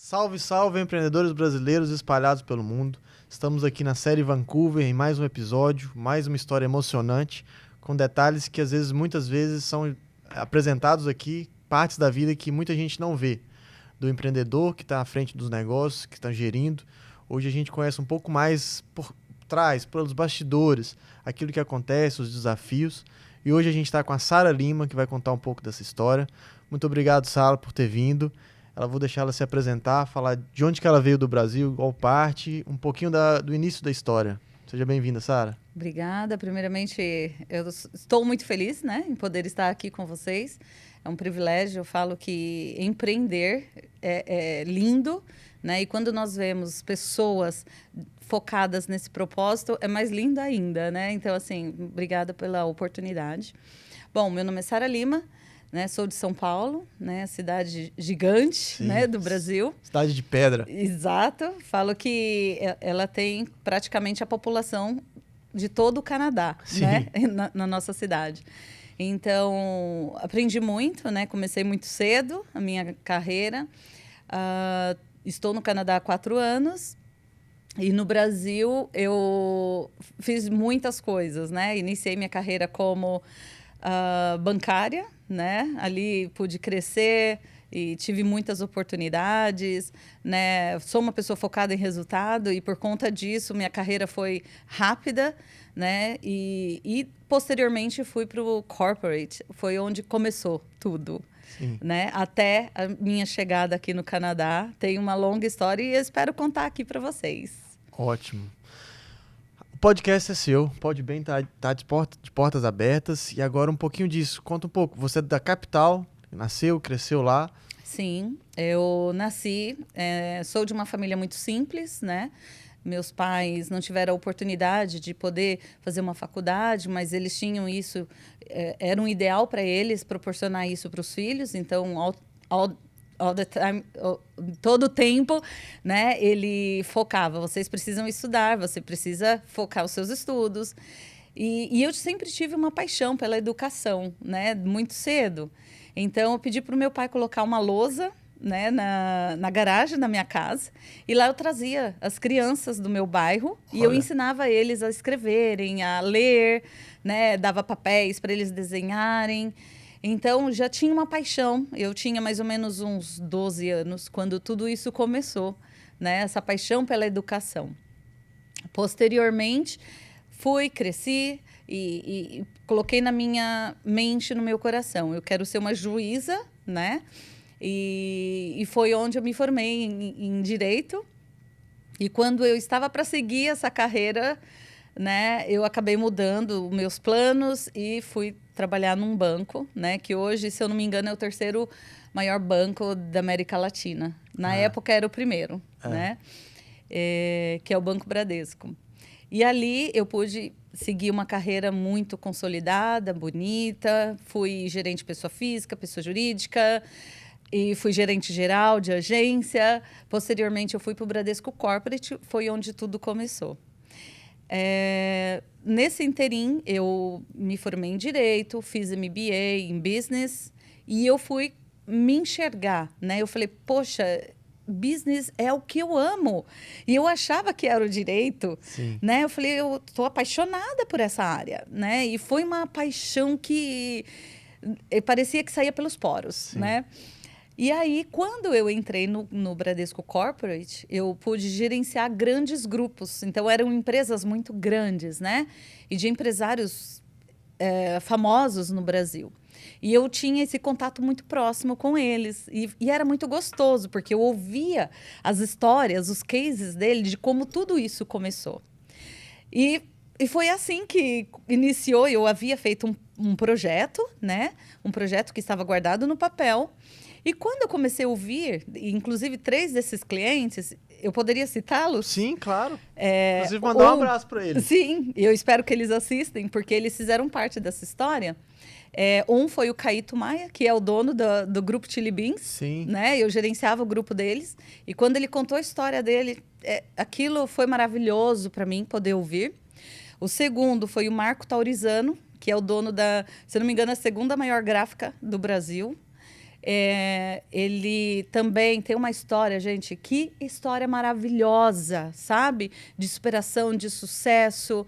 Salve, salve, empreendedores brasileiros espalhados pelo mundo. Estamos aqui na série Vancouver em mais um episódio, mais uma história emocionante, com detalhes que muitas vezes são apresentados aqui, partes da vida que muita gente não vê. Do empreendedor que está à frente dos negócios, que está gerindo. Hoje a gente conhece um pouco mais por trás, pelos bastidores, aquilo que acontece, os desafios. E hoje a gente está com a Sara Lima, que vai contar um pouco dessa história. Muito obrigado, Sara, por ter vindo. Vou deixar ela se apresentar, falar de onde que ela veio do Brasil, qual parte, um pouquinho do início da história. Seja bem-vinda, Sara. Obrigada. Primeiramente, eu estou muito feliz, né, em poder estar aqui com vocês. É um privilégio. Eu falo que empreender é lindo, né? E quando nós vemos pessoas focadas nesse propósito, é mais lindo ainda, né? Então, assim, obrigada pela oportunidade. Bom, meu nome é Sara Lima. Né, sou de São Paulo, né, cidade gigante, né, do Brasil. Cidade de pedra. Exato. Falo que ela tem praticamente a população de todo o Canadá, né, na nossa cidade. Então, aprendi muito, né, comecei muito cedo a minha carreira. Estou no Canadá há 4 anos. E no Brasil, eu fiz muitas coisas, né? Iniciei minha carreira como bancária, né? Ali pude crescer e tive muitas oportunidades, né? Sou uma pessoa focada em resultado e por conta disso minha carreira foi rápida, né? E posteriormente fui para o corporate, foi onde começou tudo. Sim. Né? Até a minha chegada aqui no Canadá. Tem uma longa história e eu espero contar aqui para vocês. Ótimo. O podcast é seu, pode bem estar de portas abertas. E agora um pouquinho disso, conta um pouco. Você é da capital, nasceu, cresceu lá. Sim, eu nasci, sou de uma família muito simples, né? Meus pais não tiveram a oportunidade de poder fazer uma faculdade, mas eles tinham isso, era um ideal para eles proporcionar isso para os filhos. Então, all the time, todo o tempo, né, ele focava, vocês precisam estudar, você precisa focar os seus estudos. E eu sempre tive uma paixão pela educação, né, muito cedo. Então, eu pedi para o meu pai colocar uma lousa, né, na garagem da minha casa, e lá eu trazia as crianças do meu bairro. Olha. E eu ensinava eles a escreverem, a ler, né, dava papéis para eles desenharem. Então, já tinha uma paixão. Eu tinha mais ou menos uns 12 anos quando tudo isso começou, né? Essa paixão pela educação. Posteriormente, cresci e coloquei na minha mente, no meu coração. Eu quero ser uma juíza, né? E foi onde eu me formei em Direito. E quando eu estava para seguir essa carreira, né, eu acabei mudando meus planos e fui trabalhar num banco, né, que hoje, se eu não me engano, é o 3º maior banco da América Latina. Na época era o primeiro, né, que é o Banco Bradesco. E ali eu pude seguir uma carreira muito consolidada, bonita. Fui gerente de pessoa física, pessoa jurídica, e fui gerente geral de agência. Posteriormente, eu fui para o Bradesco Corporate, foi onde tudo começou. Nesse interim, eu me formei em Direito, fiz MBA em Business e eu fui me enxergar, né? Eu falei, poxa, business é o que eu amo. E eu achava que era o Direito, né? Eu falei, eu estou apaixonada por essa área, né? E foi uma paixão que parecia que saía pelos poros, né? E aí, quando eu entrei no Bradesco Corporate, eu pude gerenciar grandes grupos. Então, eram empresas muito grandes, né? E de empresários famosos no Brasil. E eu tinha esse contato muito próximo com eles. E era muito gostoso, porque eu ouvia as histórias, os cases dele, de como tudo isso começou. E foi assim que iniciou. Eu havia feito um projeto, né? Um projeto que estava guardado no papel. E quando eu comecei a ouvir, inclusive 3 desses clientes, eu poderia citá-los? Sim, claro. Inclusive mandar um abraço para eles. Sim, eu espero que eles assistem, porque eles fizeram parte dessa história. Um foi o Caíto Maia, que é o dono do grupo Chili Beans. Sim. Né? Eu gerenciava o grupo deles. E quando ele contou a história dele, aquilo foi maravilhoso para mim poder ouvir. O segundo foi o Marco Taurizano, que é o dono se não me engano, a 2ª maior gráfica do Brasil. Ele também tem uma história, gente, que história maravilhosa, sabe? De superação, de sucesso.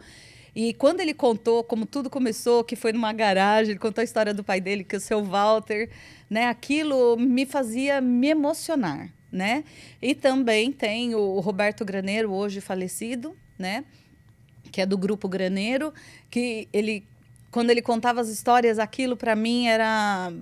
E quando ele contou como tudo começou, que foi numa garagem, ele contou a história do pai dele, que é o seu Walter, né? Aquilo me fazia me emocionar, né? E também tem o Roberto Graneiro, hoje falecido, né? Que é do Grupo Graneiro, que quando ele contava as histórias, aquilo para mim era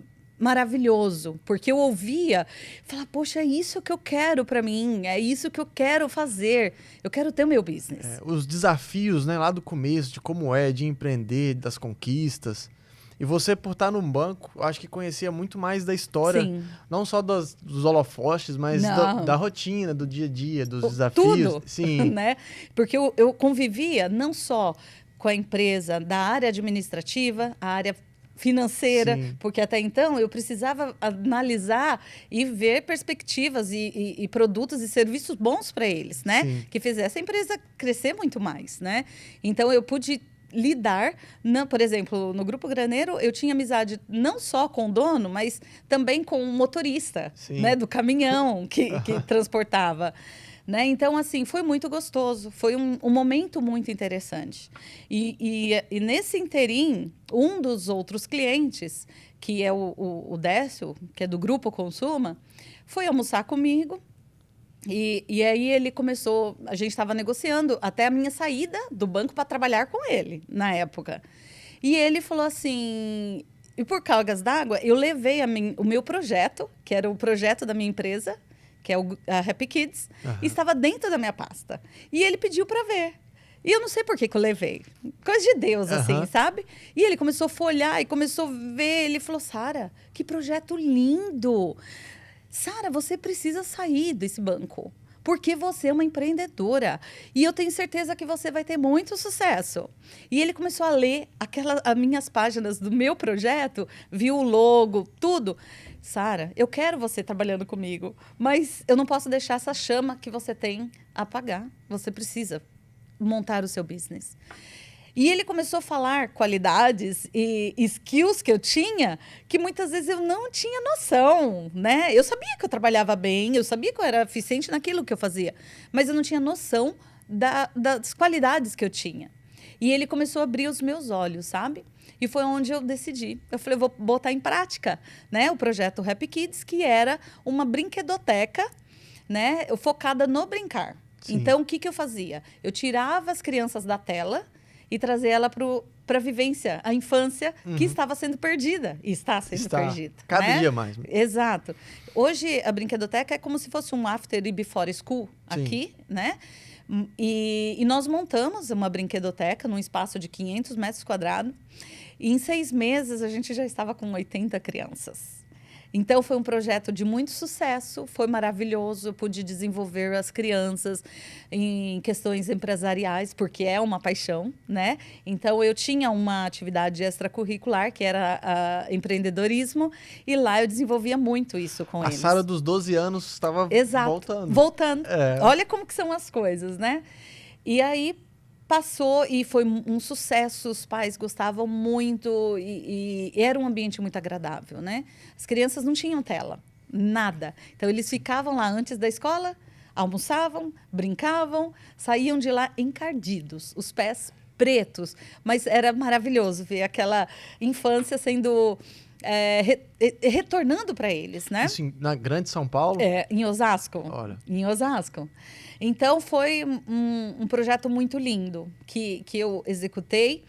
maravilhoso, porque eu ouvia, falava, poxa, é isso que eu quero para mim, é isso que eu quero fazer, eu quero ter o meu business. Os desafios, né, lá do começo, de como de empreender, das conquistas. E você, por estar num banco, acho que conhecia muito mais da história, Sim. não só dos holofotes, mas da rotina, do dia a dia, dos desafios. Tudo, Sim. né? Porque eu convivia não só com a empresa da área administrativa, a área financeira, Sim. porque até então eu precisava analisar e ver perspectivas e produtos e serviços bons para eles, né? Sim. Que fizesse a empresa crescer muito mais, né? Então eu pude lidar, por exemplo, no Grupo Graneiro, eu tinha amizade não só com o dono, mas também com o motorista, né, do caminhão que transportava. Né? Então, assim, foi muito gostoso. Foi um momento muito interessante. E nesse interim, um dos outros clientes, que é o Décio, que é do Grupo Consuma, foi almoçar comigo. E aí ele começou... A gente estava negociando até a minha saída do banco para trabalhar com ele, na época. E ele falou assim... E por cargas d'água, eu levei o meu projeto, que era o projeto da minha empresa, que é a Happy Kids, e estava dentro da minha pasta. E ele pediu para ver. E eu não sei por que eu levei. Coisa de Deus, assim, sabe? E ele começou a folhear e começou a ver. Ele falou, Sara, que projeto lindo! Sara, você precisa sair desse banco. Porque você é uma empreendedora. E eu tenho certeza que você vai ter muito sucesso. E ele começou a ler as minhas páginas do meu projeto, viu o logo, tudo. Sara, eu quero você trabalhando comigo, mas eu não posso deixar essa chama que você tem apagar. Você precisa montar o seu business. E ele começou a falar qualidades e skills que eu tinha, que muitas vezes eu não tinha noção, né? Eu sabia que eu trabalhava bem, eu sabia que eu era eficiente naquilo que eu fazia, mas eu não tinha noção das qualidades que eu tinha. E ele começou a abrir os meus olhos, sabe? E foi onde eu decidi. Eu falei, vou botar em prática, né, o projeto Happy Kids, que era uma brinquedoteca, né, focada no brincar. Sim. Então, o que eu fazia? Eu tirava as crianças da tela e trazia ela para a vivência, a infância que estava sendo perdida. E está sendo perdida. Cada dia mais. Exato. Hoje, a brinquedoteca é como se fosse um after e before school aqui, né? E nós montamos uma brinquedoteca num espaço de 500 metros quadrados. E em 6 meses, a gente já estava com 80 crianças. Então, foi um projeto de muito sucesso, foi maravilhoso. Eu pude desenvolver as crianças em questões empresariais, porque é uma paixão, né? Então, eu tinha uma atividade extracurricular, que era empreendedorismo, e lá eu desenvolvia muito isso com eles. A Sara dos 12 anos estava voltando. Voltando. Olha como que são as coisas, né? E aí passou e foi um sucesso, os pais gostavam muito e era um ambiente muito agradável, né? As crianças não tinham tela, nada. Então, eles ficavam lá antes da escola, almoçavam, brincavam, saíam de lá encardidos, os pés pretos. Mas era maravilhoso ver aquela infância sendo... retornando para eles, né? Isso na Grande São Paulo? Em Osasco. Olha. Em Osasco. Então, foi um projeto muito lindo que eu executei.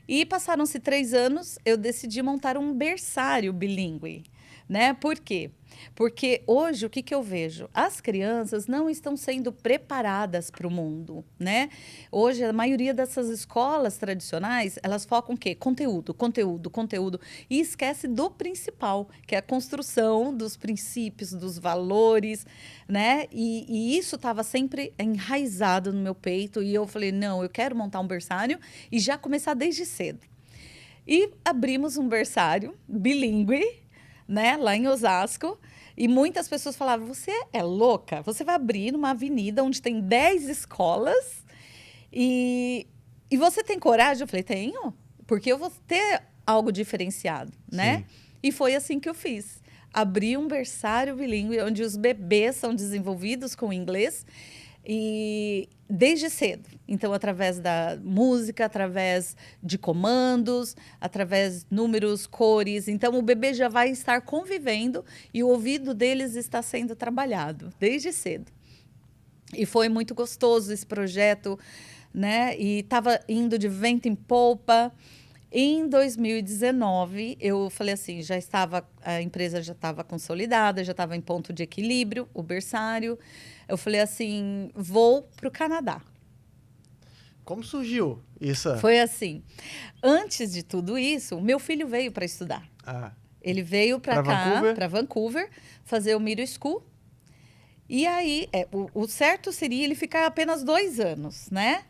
E passaram-se 3 anos, eu decidi montar um berçário bilíngue. Né? Por quê? Porque hoje, o que eu vejo? As crianças não estão sendo preparadas para o mundo, né? Hoje, a maioria dessas escolas tradicionais, elas focam o quê? Conteúdo, conteúdo, conteúdo. E esquece do principal, que é a construção dos princípios, dos valores, né? E isso estava sempre enraizado no meu peito. E eu falei, não, eu quero montar um berçário e já começar desde cedo. E abrimos um berçário bilíngue, né, lá em Osasco, e muitas pessoas falavam, você é louca? Você vai abrir numa avenida onde tem 10 escolas e você tem coragem? Eu falei, tenho, porque eu vou ter algo diferenciado, né? E foi assim que eu fiz. abrir um berçário bilíngue, onde os bebês são desenvolvidos com inglês, e desde cedo. Então, através da música, através de comandos, através de números, cores. Então, o bebê já vai estar convivendo e o ouvido deles está sendo trabalhado desde cedo. E foi muito gostoso esse projeto, né? E estava indo de vento em polpa. Em 2019, eu falei assim, a empresa já estava consolidada, já estava em ponto de equilíbrio, o berçário. Eu falei assim, vou para o Canadá. Como surgiu isso? Foi assim. Antes de tudo isso, meu filho veio para estudar. Ele veio para cá, para Vancouver, fazer o Middle School. E aí, o certo seria ele ficar apenas 2 anos, né?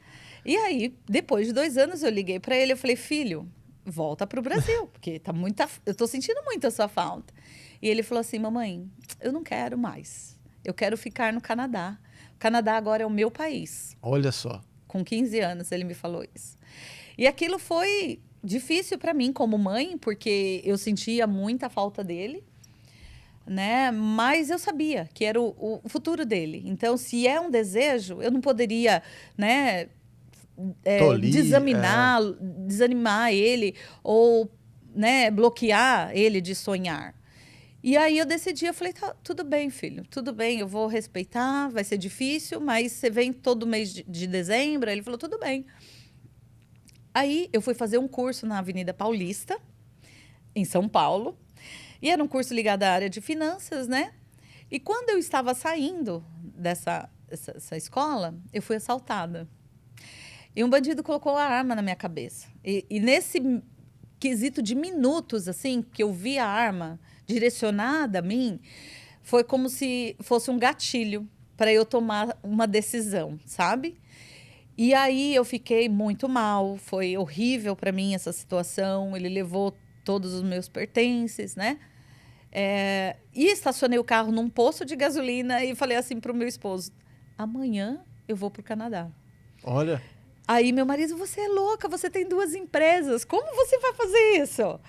E aí, depois de 2 anos, eu liguei para ele, eu falei, filho, volta para o Brasil, porque eu estou sentindo muito a sua falta. E ele falou assim, mamãe, eu não quero mais. Eu quero ficar no Canadá. O Canadá agora é o meu país. Olha só. Com 15 anos ele me falou isso. E aquilo foi difícil para mim como mãe, porque eu sentia muita falta dele, né? Mas eu sabia que era o futuro dele. Então, se é um desejo, eu não poderia, né, desanimar ele ou, né, bloquear ele de sonhar. E aí eu decidi, eu falei, tá, tudo bem, filho, tudo bem, eu vou respeitar, vai ser difícil, mas você vem todo mês de dezembro? Ele falou, tudo bem. Aí eu fui fazer um curso na Avenida Paulista, em São Paulo, e era um curso ligado à área de finanças, né? E quando eu estava saindo dessa escola, eu fui assaltada. E um bandido colocou a arma na minha cabeça. E nesse quesito de minutos, assim, que eu vi a arma direcionada a mim, foi como se fosse um gatilho para eu tomar uma decisão, sabe? E aí eu fiquei muito mal, foi horrível para mim essa situação. Ele levou todos os meus pertences, né? E estacionei o carro num posto de gasolina e falei assim para o meu esposo, amanhã eu vou para o Canadá. Olha. Aí meu marido, você é louca, você tem 2 empresas, como você vai fazer isso?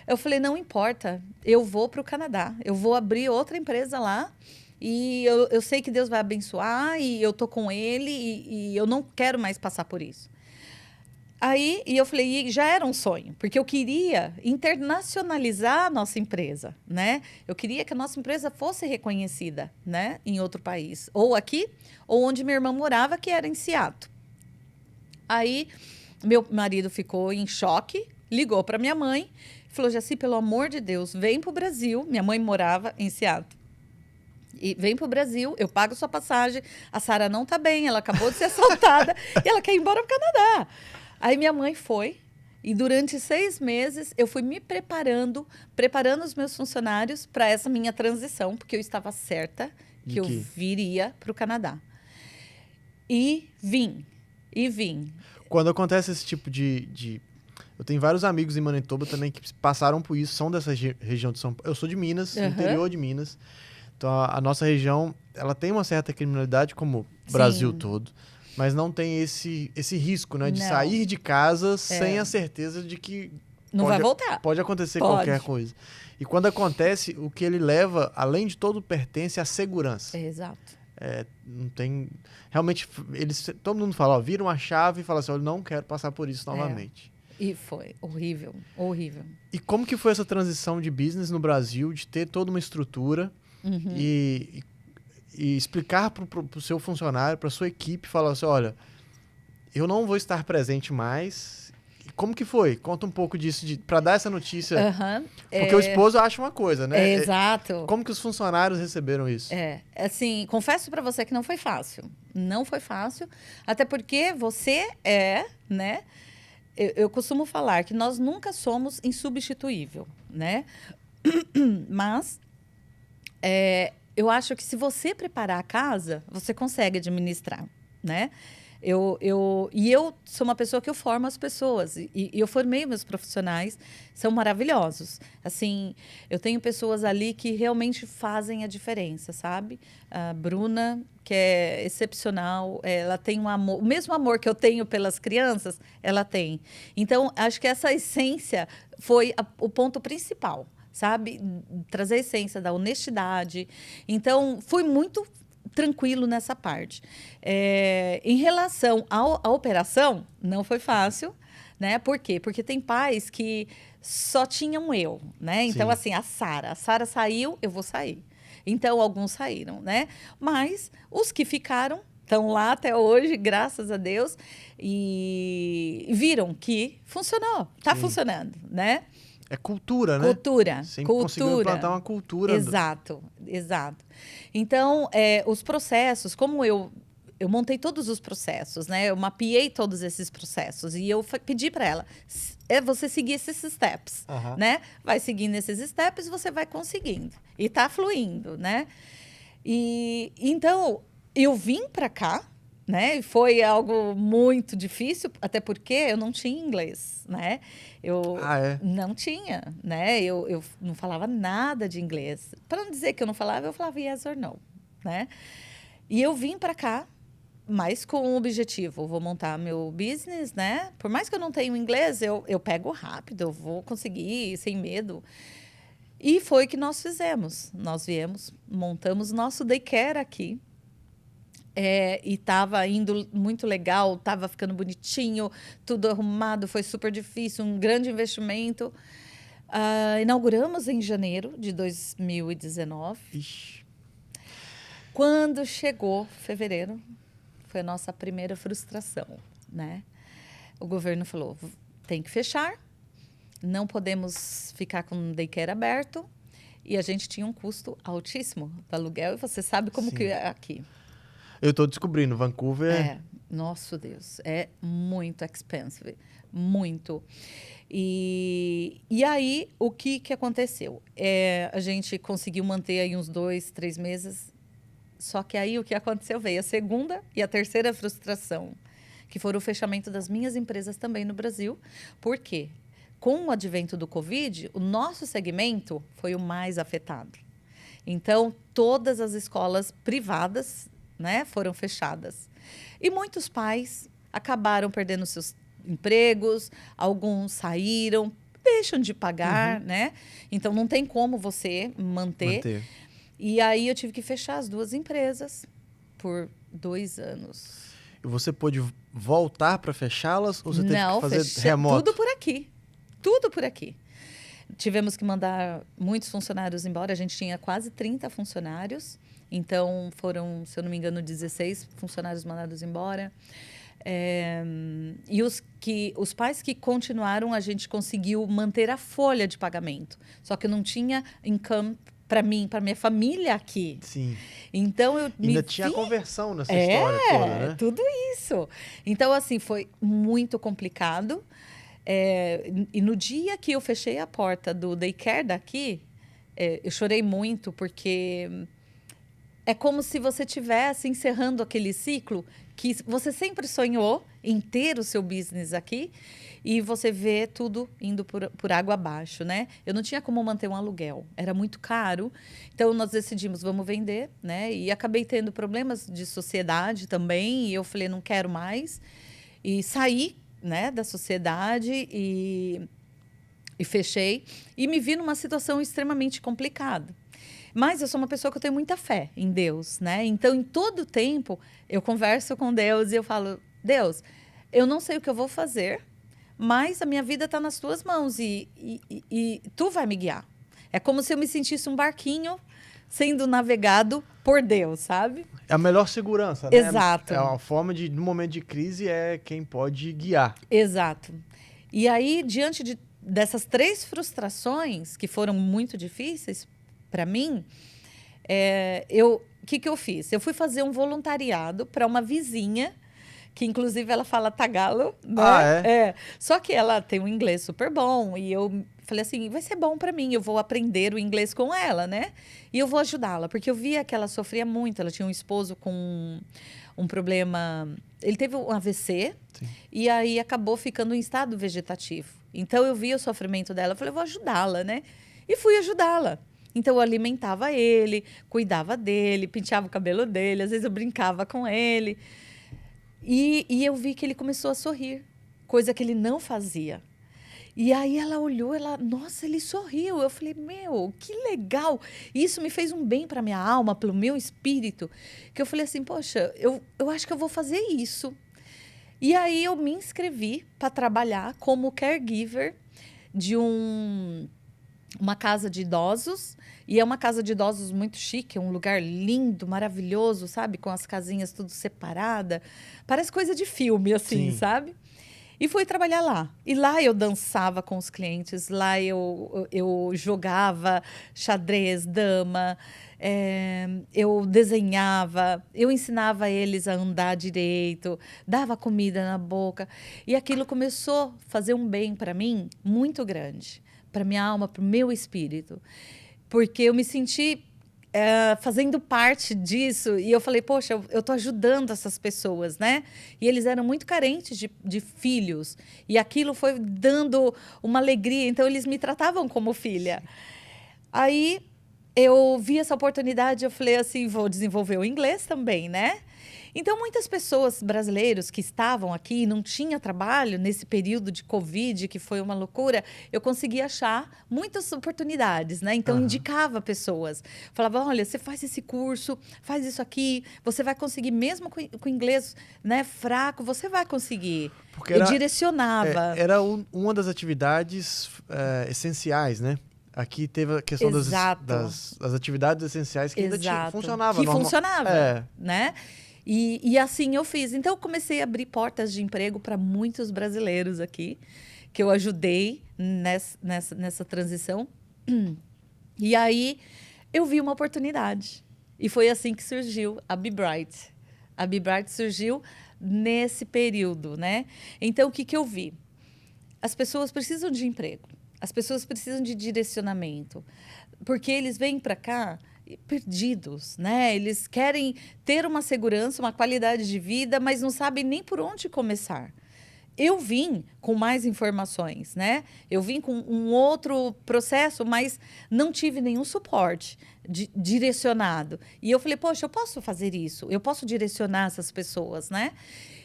Eu falei, não importa, eu vou para o Canadá, eu vou abrir outra empresa lá e eu sei que Deus vai abençoar e eu tô com ele e eu não quero mais passar por isso. Aí, e eu falei, e já era um sonho, porque eu queria internacionalizar a nossa empresa, né? Eu queria que a nossa empresa fosse reconhecida, né, em outro país, ou aqui, ou onde minha irmã morava, que era em Seattle. Aí, meu marido ficou em choque, ligou para minha mãe, falou, Jaci, pelo amor de Deus, vem para o Brasil. Minha mãe morava em Seattle. E vem para o Brasil, eu pago sua passagem. A Sara não está bem, ela acabou de ser assaltada e ela quer ir embora para o Canadá. Aí minha mãe foi e durante 6 meses eu fui me preparando os meus funcionários para essa minha transição, porque eu estava certa que eu viria para o Canadá. E vim. Quando acontece esse tipo Eu tenho vários amigos em Manitoba também que passaram por isso, são dessa região de São Paulo. Eu sou de Minas, interior de Minas. Então, a nossa região, ela tem uma certa criminalidade, como o Brasil todo. Mas não tem esse risco, né? De sair de casa sem a certeza de que não vai voltar. Pode acontecer qualquer coisa. E quando acontece, o que ele leva, além de todo, pertence à segurança. Exato. Não tem... Realmente, todo mundo fala, vira uma chave e fala assim, eu não quero passar por isso novamente. E foi horrível, horrível. E como que foi essa transição de business no Brasil, de ter toda uma estrutura e explicar para o seu funcionário, para a sua equipe, falar assim, olha, eu não vou estar presente mais. Como que foi? Conta um pouco disso, para dar essa notícia. Porque o esposo acha uma coisa, né? Exato. Como que os funcionários receberam isso? Assim, confesso para você que não foi fácil. Não foi fácil, até porque você né? Eu costumo falar que nós nunca somos insubstituível, né? Mas eu acho que se você preparar a casa, você consegue administrar, né? Eu sou uma pessoa que eu formo as pessoas e eu formei meus profissionais, são maravilhosos. Assim, eu tenho pessoas ali que realmente fazem a diferença, sabe? A Bruna, que é excepcional, ela tem um amor, o mesmo amor que eu tenho pelas crianças, ela tem. Então, acho que essa essência foi o ponto principal. sabe? Trazer a essência da honestidade. Então, fui muito tranquilo nessa parte. Em relação à operação, não foi fácil, né? Por quê? Porque tem pais que só tinham eu, né? Então, Sim. assim, a Sara saiu, eu vou sair. Então, alguns saíram, né? Mas os que ficaram estão lá até hoje, graças a Deus, e viram que funcionou, está Sim. funcionando, né? É cultura, né? Cultura, Você cultura. conseguiu implantar uma cultura. Exato, exato. Então, os processos, como eu montei todos os processos, né? Eu mapeei todos esses processos e eu pedi para ela, você seguir esses steps, Aham. né? Vai seguindo esses steps, você vai conseguindo e tá fluindo, né? E então eu vim para cá, né? E foi algo muito difícil, até porque eu não tinha inglês, né? Eu Ah, é? não tinha, né? Eu não falava nada de inglês. Para não dizer que eu não falava, eu falava yes or no, né? E eu vim para cá, mas com um objetivo. Eu vou montar meu business, né? Por mais que eu não tenha inglês, eu pego rápido, eu vou conseguir, sem medo. E foi o que nós fizemos. Nós viemos, montamos nosso daycare aqui. E estava indo muito legal, estava ficando bonitinho, tudo arrumado, foi super difícil, um grande investimento. Inauguramos em janeiro de 2019. Ixi. Quando chegou fevereiro, foi a nossa primeira frustração, né? O governo falou, tem que fechar, não podemos ficar com o daycare aberto, e a gente tinha um custo altíssimo do aluguel, e você sabe como Sim. que é aqui. Eu tô descobrindo, Vancouver... Nosso Deus, é muito expensive, muito. E aí, o que aconteceu? A gente conseguiu manter aí uns 2, 3 meses, só que aí o que aconteceu? Veio a segunda e a terceira frustração, que foram o fechamento das minhas empresas também no Brasil. Por quê? Com o advento do Covid, o nosso segmento foi o mais afetado. Então, todas as escolas privadas, né, foram fechadas. E muitos pais acabaram perdendo seus empregos, alguns saíram, deixam de pagar, né? Então, não tem como você manter. E aí, eu tive que fechar as 2 empresas por 2 anos. E você pôde voltar para fechá-las ou você teve Não, que fazer remoto? Tudo por aqui. Tudo por aqui. Tivemos que mandar muitos funcionários embora. A gente tinha quase 30 funcionários. Então, foram, se eu não me engano, 16 funcionários mandados embora. E os pais que continuaram, a gente conseguiu manter a folha de pagamento. Só que não tinha income para mim, para minha família aqui. Sim. Então, eu Ainda tinha a conversão nessa história toda, né? Tudo isso. Então, assim, foi muito complicado. E no dia que eu fechei a porta do daycare daqui, eu chorei muito, porque é como se você estivesse encerrando aquele ciclo que você sempre sonhou em ter o seu business aqui e você vê tudo indo por água abaixo, né? Eu não tinha como manter um aluguel, era muito caro. Então, nós decidimos, vamos vender, né? E acabei tendo problemas de sociedade também, e eu falei, não quero mais. E saí, né, da sociedade e fechei. E me vi numa situação extremamente complicada. Mas eu sou uma pessoa que eu tenho muita fé em Deus, né? Então, em todo tempo, eu converso com Deus e eu falo, Deus, eu não sei o que eu vou fazer, mas a minha vida está nas tuas mãos e tu vai me guiar. É como se eu me sentisse um barquinho sendo navegado por Deus, sabe? É a melhor segurança, né? Exato. É uma forma de, no momento de crise, é quem pode guiar. Exato. E aí, diante dessas 3 frustrações, que foram muito difíceis para mim, o que eu fiz? Eu fui fazer um voluntariado para uma vizinha, que inclusive ela fala tagalo, né? Ah, é? Só que ela tem um inglês super bom, e eu falei assim, vai ser bom para mim, eu vou aprender o inglês com ela, né? E eu vou ajudá-la, porque eu via que ela sofria muito, ela tinha um esposo com um problema, ele teve um AVC, Sim. E aí acabou ficando em estado vegetativo. Então, eu via o sofrimento dela, eu falei, eu vou ajudá-la, né? E fui ajudá-la. Então, eu alimentava ele, cuidava dele, penteava o cabelo dele, às vezes eu brincava com ele. E eu vi que ele começou a sorrir, coisa que ele não fazia. E aí ela olhou, nossa, ele sorriu. Eu falei, meu, que legal. Isso me fez um bem para minha alma, para o meu espírito, que eu falei assim, poxa, eu acho que eu vou fazer isso. E aí eu me inscrevi para trabalhar como caregiver de uma casa de idosos. E é uma casa de idosos muito chique, é um lugar lindo, maravilhoso, sabe? Com as casinhas tudo separada. Parece coisa de filme, assim, Sim. sabe? E fui trabalhar lá. E lá eu dançava com os clientes, lá eu jogava xadrez, dama, eu desenhava, eu ensinava eles a andar direito, dava comida na boca. E aquilo começou a fazer um bem para mim muito grande, para minha alma, para o meu espírito. Porque eu me senti fazendo parte disso. E eu falei, poxa, eu estou ajudando essas pessoas, né? E eles eram muito carentes de filhos. E aquilo foi dando uma alegria. Então, eles me tratavam como filha. Aí, eu vi essa oportunidade, eu falei assim, vou desenvolver o inglês também, né? Então, muitas pessoas brasileiros que estavam aqui e não tinham trabalho nesse período de Covid, que foi uma loucura, eu consegui achar muitas oportunidades, né? Então, indicava pessoas. Falava, olha, você faz esse curso, faz isso aqui, você vai conseguir, mesmo com inglês, né, fraco, você vai conseguir. Porque Eu direcionava. era uma das atividades essenciais, né? Aqui teve a questão Exato. das atividades essenciais que ainda funcionava. Que funcionava, É. né? E assim eu fiz. Então, eu comecei a abrir portas de emprego para muitos brasileiros aqui, que eu ajudei nessa transição. E aí, eu vi uma oportunidade. E foi assim que surgiu a Be Bright. A Be Bright surgiu nesse período, né? Então, o que eu vi? As pessoas precisam de emprego. As pessoas precisam de direcionamento. Porque eles vêm para cá perdidos, né? Eles querem ter uma segurança, uma qualidade de vida, mas não sabem nem por onde começar. Eu vim com mais informações, né? Eu vim com um outro processo, mas não tive nenhum suporte direcionado. E eu falei, poxa, eu posso fazer isso, eu posso direcionar essas pessoas, né?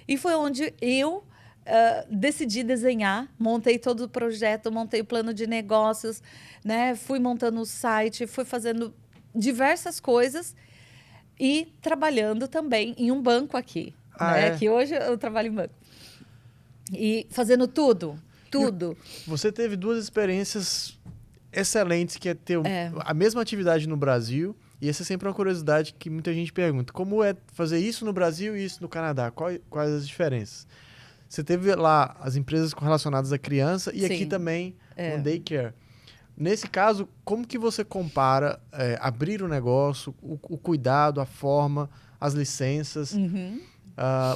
E foi onde eu decidi desenhar, montei todo o projeto, montei o plano de negócios, né? Fui montando o site, fui fazendo diversas coisas e trabalhando também em um banco aqui, né? É? Que hoje eu trabalho em banco. E fazendo tudo. Você teve duas experiências excelentes, que é ter a mesma atividade no Brasil, e essa é sempre uma curiosidade que muita gente pergunta. Como é fazer isso no Brasil e isso no Canadá? Quais as diferenças? Você teve lá as empresas relacionadas à criança e aqui também com daycare. Nesse caso, como que você compara abrir o negócio, o cuidado, a forma, as licenças,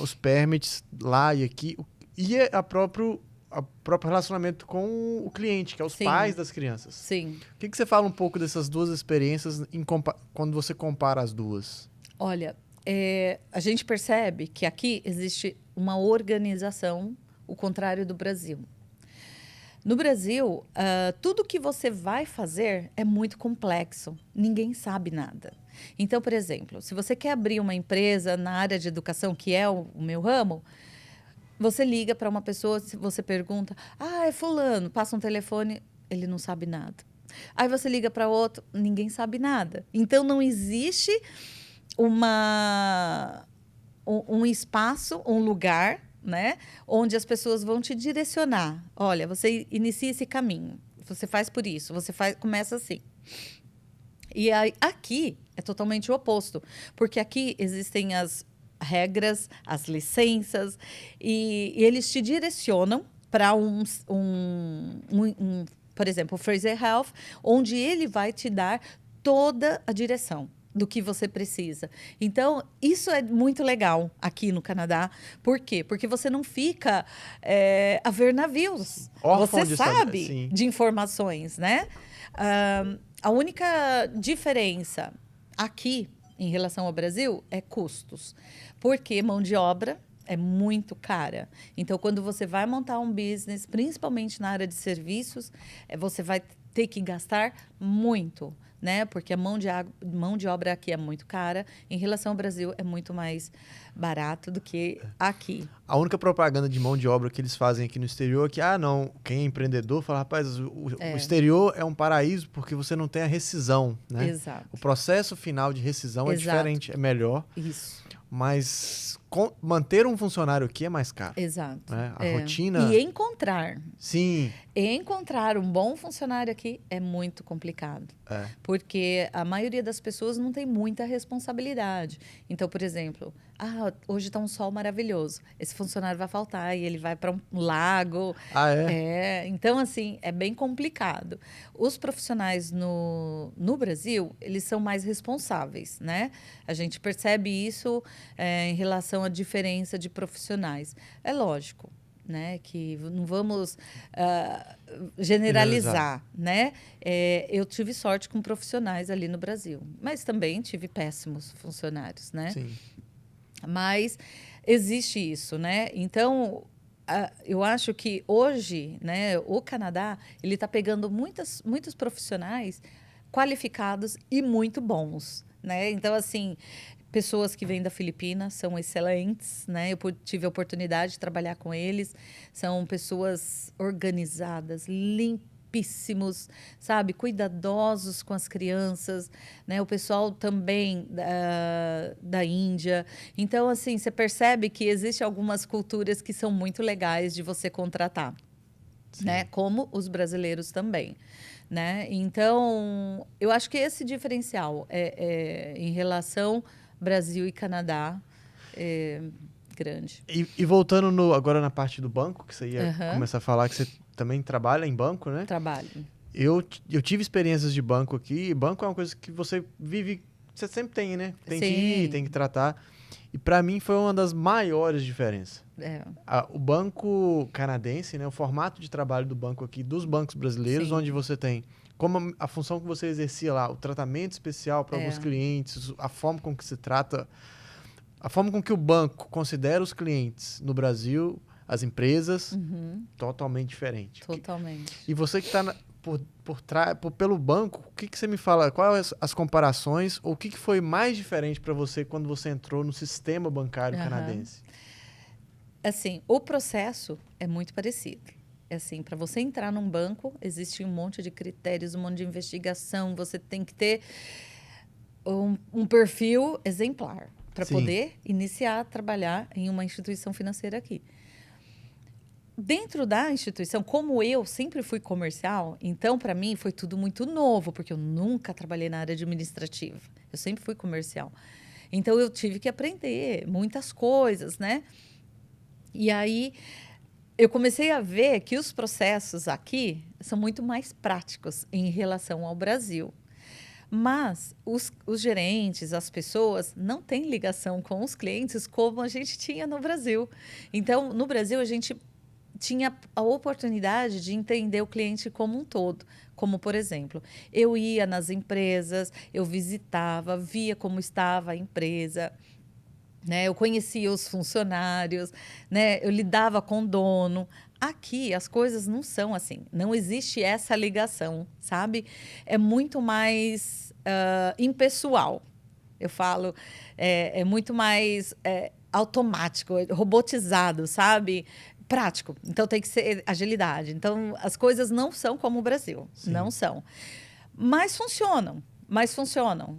os permits lá e aqui, e o próprio relacionamento com o cliente, que é os pais das crianças? Sim. O que você fala um pouco dessas duas experiências quando você compara as duas? Olha, a gente percebe que aqui existe uma organização, o contrário do Brasil. No Brasil, tudo que você vai fazer é muito complexo. Ninguém sabe nada. Então, por exemplo, se você quer abrir uma empresa na área de educação, que é o meu ramo, você liga para uma pessoa, você pergunta, é fulano, passa um telefone, ele não sabe nada. Aí você liga para outro, ninguém sabe nada. Então, não existe um espaço, um lugar, né, onde as pessoas vão te direcionar. Olha, você inicia esse caminho, você faz por isso, começa assim. E aí, aqui é totalmente o oposto, porque aqui existem as regras, as licenças, e eles te direcionam para por exemplo, o Fraser Health, onde ele vai te dar toda a direção do que você precisa. Então, isso é muito legal aqui no Canadá. Por quê? Porque você não fica a ver navios. Órfão você sabe sim. de informações, né? A única diferença aqui em relação ao Brasil é custos. Porque mão de obra é muito cara. Então, quando você vai montar um business, principalmente na área de serviços, você vai ter que gastar muito, né? Porque a mão de obra aqui é muito cara. Em relação ao Brasil, é muito mais barato do que aqui. A única propaganda de mão de obra que eles fazem aqui no exterior é que, não, quem é empreendedor fala, rapaz, o exterior é um paraíso porque você não tem a rescisão, né? Exato. O processo final de rescisão é diferente, é melhor. Isso. Mas manter um funcionário aqui é mais caro. Exato. Né? A rotina... E encontrar. Sim. Encontrar um bom funcionário aqui é muito complicado. Porque a maioria das pessoas não tem muita responsabilidade. Então, por exemplo, hoje está um sol maravilhoso. Esse funcionário vai faltar e ele vai para um lago. Então, assim, é bem complicado. Os profissionais no Brasil, eles são mais responsáveis, né? A gente percebe isso em relação à diferença de profissionais. É lógico, né, que não vamos generalizar, né? Eu tive sorte com profissionais ali no Brasil, mas também tive péssimos funcionários, né? Sim. Mas existe isso, né? Então, eu acho que hoje, né, o Canadá, ele está pegando muitos profissionais qualificados e muito bons, né? Então, assim, pessoas que vêm da Filipinas são excelentes, né? Eu tive a oportunidade de trabalhar com eles. São pessoas organizadas, limpíssimos, sabe? Cuidadosos com as crianças, né? O pessoal também da Índia. Então, assim, você percebe que existem algumas culturas que são muito legais de você contratar, né? Como os brasileiros também. Né? Então, eu acho que esse diferencial em relação Brasil e Canadá é grande. E voltando agora na parte do banco, que você ia começar a falar, que você também trabalha em banco, né? Trabalho. Eu tive experiências de banco aqui, e banco é uma coisa que você vive, você sempre tem, né? Tem que ir, tem que tratar. E para mim foi uma das maiores diferenças. O banco canadense, né? O formato de trabalho do banco aqui, dos bancos brasileiros, onde você tem como a função que você exercia lá, o tratamento especial para alguns clientes, a forma com que se trata, a forma com que o banco considera os clientes no Brasil, as empresas, totalmente diferente. Totalmente. E você que está pelo banco, o que você me fala? Quais as comparações? Ou o que foi mais diferente para você quando você entrou no sistema bancário canadense? Assim, o processo é muito parecido. Assim, para você entrar num banco, existe um monte de critérios, um monte de investigação. Você tem que ter um perfil exemplar para poder iniciar a trabalhar em uma instituição financeira aqui. Dentro da instituição, como eu sempre fui comercial, então, para mim, foi tudo muito novo, porque eu nunca trabalhei na área administrativa. Eu sempre fui comercial. Então, eu tive que aprender muitas coisas, né? E aí, eu comecei a ver que os processos aqui são muito mais práticos em relação ao Brasil. Mas os gerentes, as pessoas, não têm ligação com os clientes como a gente tinha no Brasil. Então, no Brasil, a gente tinha a oportunidade de entender o cliente como um todo. Como, por exemplo, eu ia nas empresas, eu visitava, via como estava a empresa, né? Eu conhecia os funcionários, né? Eu lidava com o dono. Aqui, as coisas não são assim. Não existe essa ligação, sabe? É muito mais impessoal. Eu falo, é muito mais automático, robotizado, sabe? Prático. Então, tem que ser agilidade. Então, as coisas não são como o Brasil. Sim. Não são. Mas funcionam,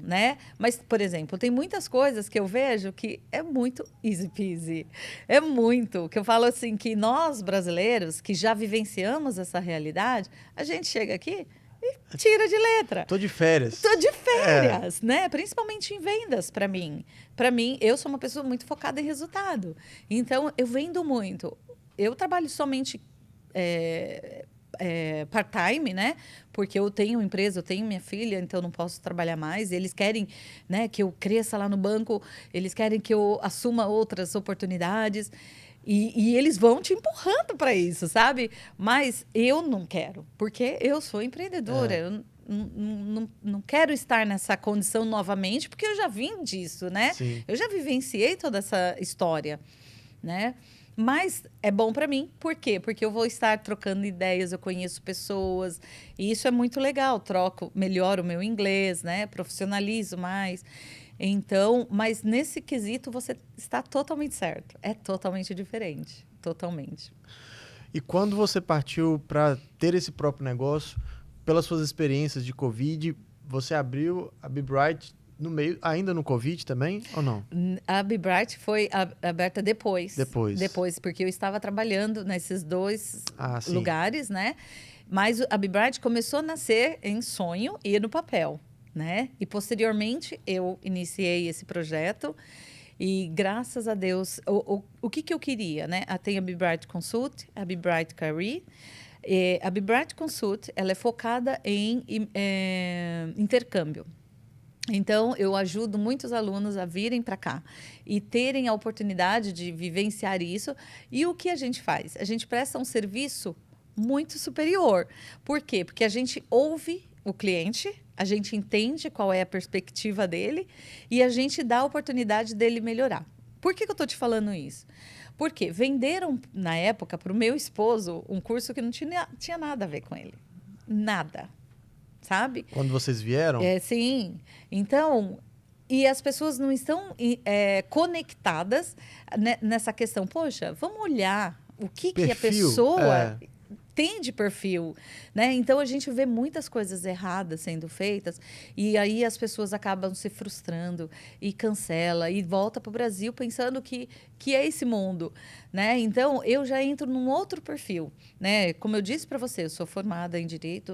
né? Mas, por exemplo, tem muitas coisas que eu vejo que é muito easy peasy. É muito. Que eu falo assim, que nós, brasileiros, que já vivenciamos essa realidade, a gente chega aqui e tira de letra. Tô de férias. Né? Principalmente em vendas, para mim. Para mim, eu sou uma pessoa muito focada em resultado. Então, eu vendo muito. Eu trabalho somente part-time, né? Porque eu tenho empresa, eu tenho minha filha, então não posso trabalhar mais. Eles querem, né, que eu cresça lá no banco, eles querem que eu assuma outras oportunidades. E eles vão te empurrando para isso, sabe? Mas eu não quero, porque eu sou empreendedora. Eu não quero estar nessa condição novamente, porque eu já vim disso, né? Sim. Eu já vivenciei toda essa história, né? Mas é bom para mim, por quê? Porque eu vou estar trocando ideias, eu conheço pessoas, e isso é muito legal. Melhoro o meu inglês, né? Profissionalizo mais. Então, mas nesse quesito você está totalmente certo. É totalmente diferente, totalmente. E quando você partiu para ter esse próprio negócio, pelas suas experiências de Covid, você abriu a Be Bright no meio, ainda no Covid também, ou não? A Be Bright foi aberta depois. Depois. Depois, porque eu estava trabalhando nesses dois sim. lugares, né? Mas a Be Bright começou a nascer em sonho e no papel, né? E posteriormente eu iniciei esse projeto e graças a Deus, o que eu queria, né? Tem a Be Bright Consult, a Be Bright Career. A Be Bright Consult, ela é focada em intercâmbio. Então, eu ajudo muitos alunos a virem para cá e terem a oportunidade de vivenciar isso. E o que a gente faz? A gente presta um serviço muito superior. Por quê? Porque a gente ouve o cliente, a gente entende qual é a perspectiva dele e a gente dá a oportunidade dele melhorar. Por que eu estou te falando isso? Porque venderam, na época, para o meu esposo, um curso que não tinha nada a ver com ele. Nada. Sabe? Quando vocês vieram? Sim. Então, e as pessoas não estão conectadas nessa questão. Poxa, vamos olhar o que a pessoa tem de perfil, né? Então, a gente vê muitas coisas erradas sendo feitas e aí as pessoas acabam se frustrando e cancela e volta para o Brasil pensando que é esse mundo, né? Então, eu já entro num outro perfil, né? Como eu disse para você, eu sou formada em Direito,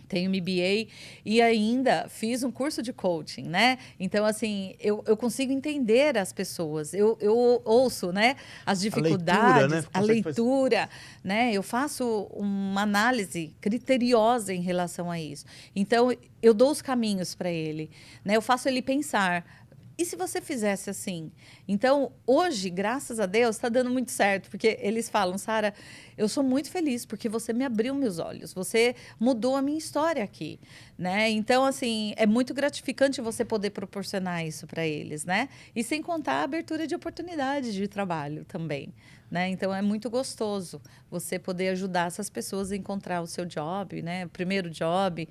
tenho MBA e ainda fiz um curso de coaching, né? Então, assim, eu consigo entender as pessoas. Eu ouço, né? As dificuldades, a leitura, né? Eu faço uma análise criteriosa em relação a isso. Então, eu dou os caminhos para ele, né? Eu faço ele pensar. E se você fizesse assim? Então, hoje, graças a Deus, está dando muito certo. Porque eles falam, Sara, eu sou muito feliz porque você me abriu meus olhos. Você mudou a minha história aqui, né? Então, assim, é muito gratificante você poder proporcionar isso para eles, né? E sem contar a abertura de oportunidades de trabalho também, né? Então, é muito gostoso você poder ajudar essas pessoas a encontrar o seu job, né? O primeiro job,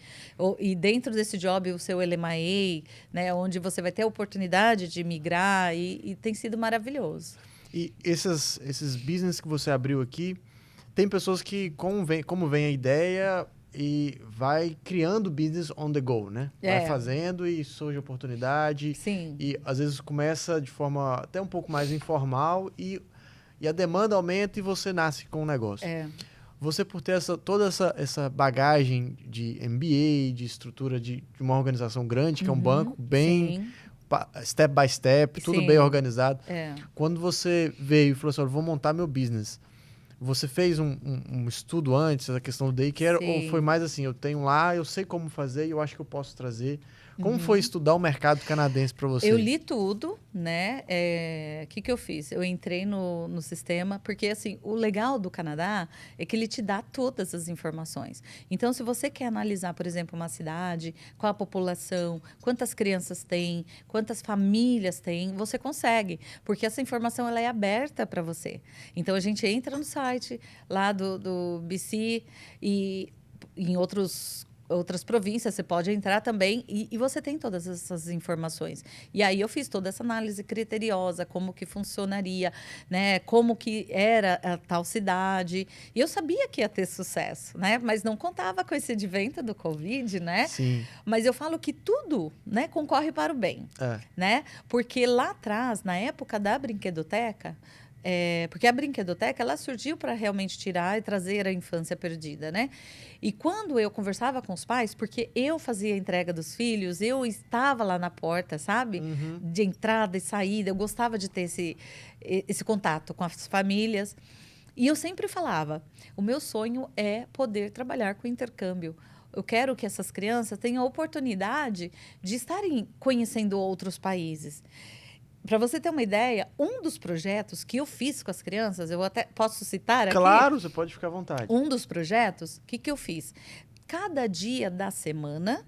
e dentro desse job o seu LMAE, né? Onde você vai ter a oportunidade de migrar e tem sido maravilhoso. E esses business que você abriu aqui, tem pessoas que, como vem a ideia e vai criando business on the go, né? Vai fazendo e surge oportunidade. Sim. E às vezes começa de forma até um pouco mais informal e a demanda aumenta e você nasce com um negócio. Você, por ter toda essa bagagem de MBA, de estrutura de uma organização grande, que é um banco bem step by step, tudo bem organizado. Quando você veio e falou assim, vou montar meu business, você fez um estudo antes da questão do daycare ou foi mais assim, eu tenho lá, eu sei como fazer e eu acho que eu posso trazer? Como foi estudar o mercado canadense para você? Eu li tudo, né? Que eu fiz? Eu entrei no sistema, porque assim, o legal do Canadá é que ele te dá todas as informações. Então, se você quer analisar, por exemplo, uma cidade, qual a população, quantas crianças tem, quantas famílias tem, você consegue, porque essa informação ela é aberta para você. Então, a gente entra no site lá do BC e em outras províncias, você pode entrar também e você tem todas essas informações. E aí eu fiz toda essa análise criteriosa, como que funcionaria, né? Como que era a tal cidade. E eu sabia que ia ter sucesso, né? Mas não contava com esse advento do Covid, né? Sim. Mas eu falo que tudo, né, concorre para o bem, né? Porque lá atrás, na época da brinquedoteca, porque a brinquedoteca ela surgiu para realmente tirar e trazer a infância perdida, né? E quando eu conversava com os pais, porque eu fazia a entrega dos filhos, eu estava lá na porta, sabe? De entrada e saída, eu gostava de ter esse contato com as famílias. E eu sempre falava, o meu sonho é poder trabalhar com intercâmbio. Eu quero que essas crianças tenham a oportunidade de estarem conhecendo outros países. Para você ter uma ideia, um dos projetos que eu fiz com as crianças, eu até posso citar aqui? Claro, você pode ficar à vontade. Um dos projetos, o que eu fiz? Cada dia da semana,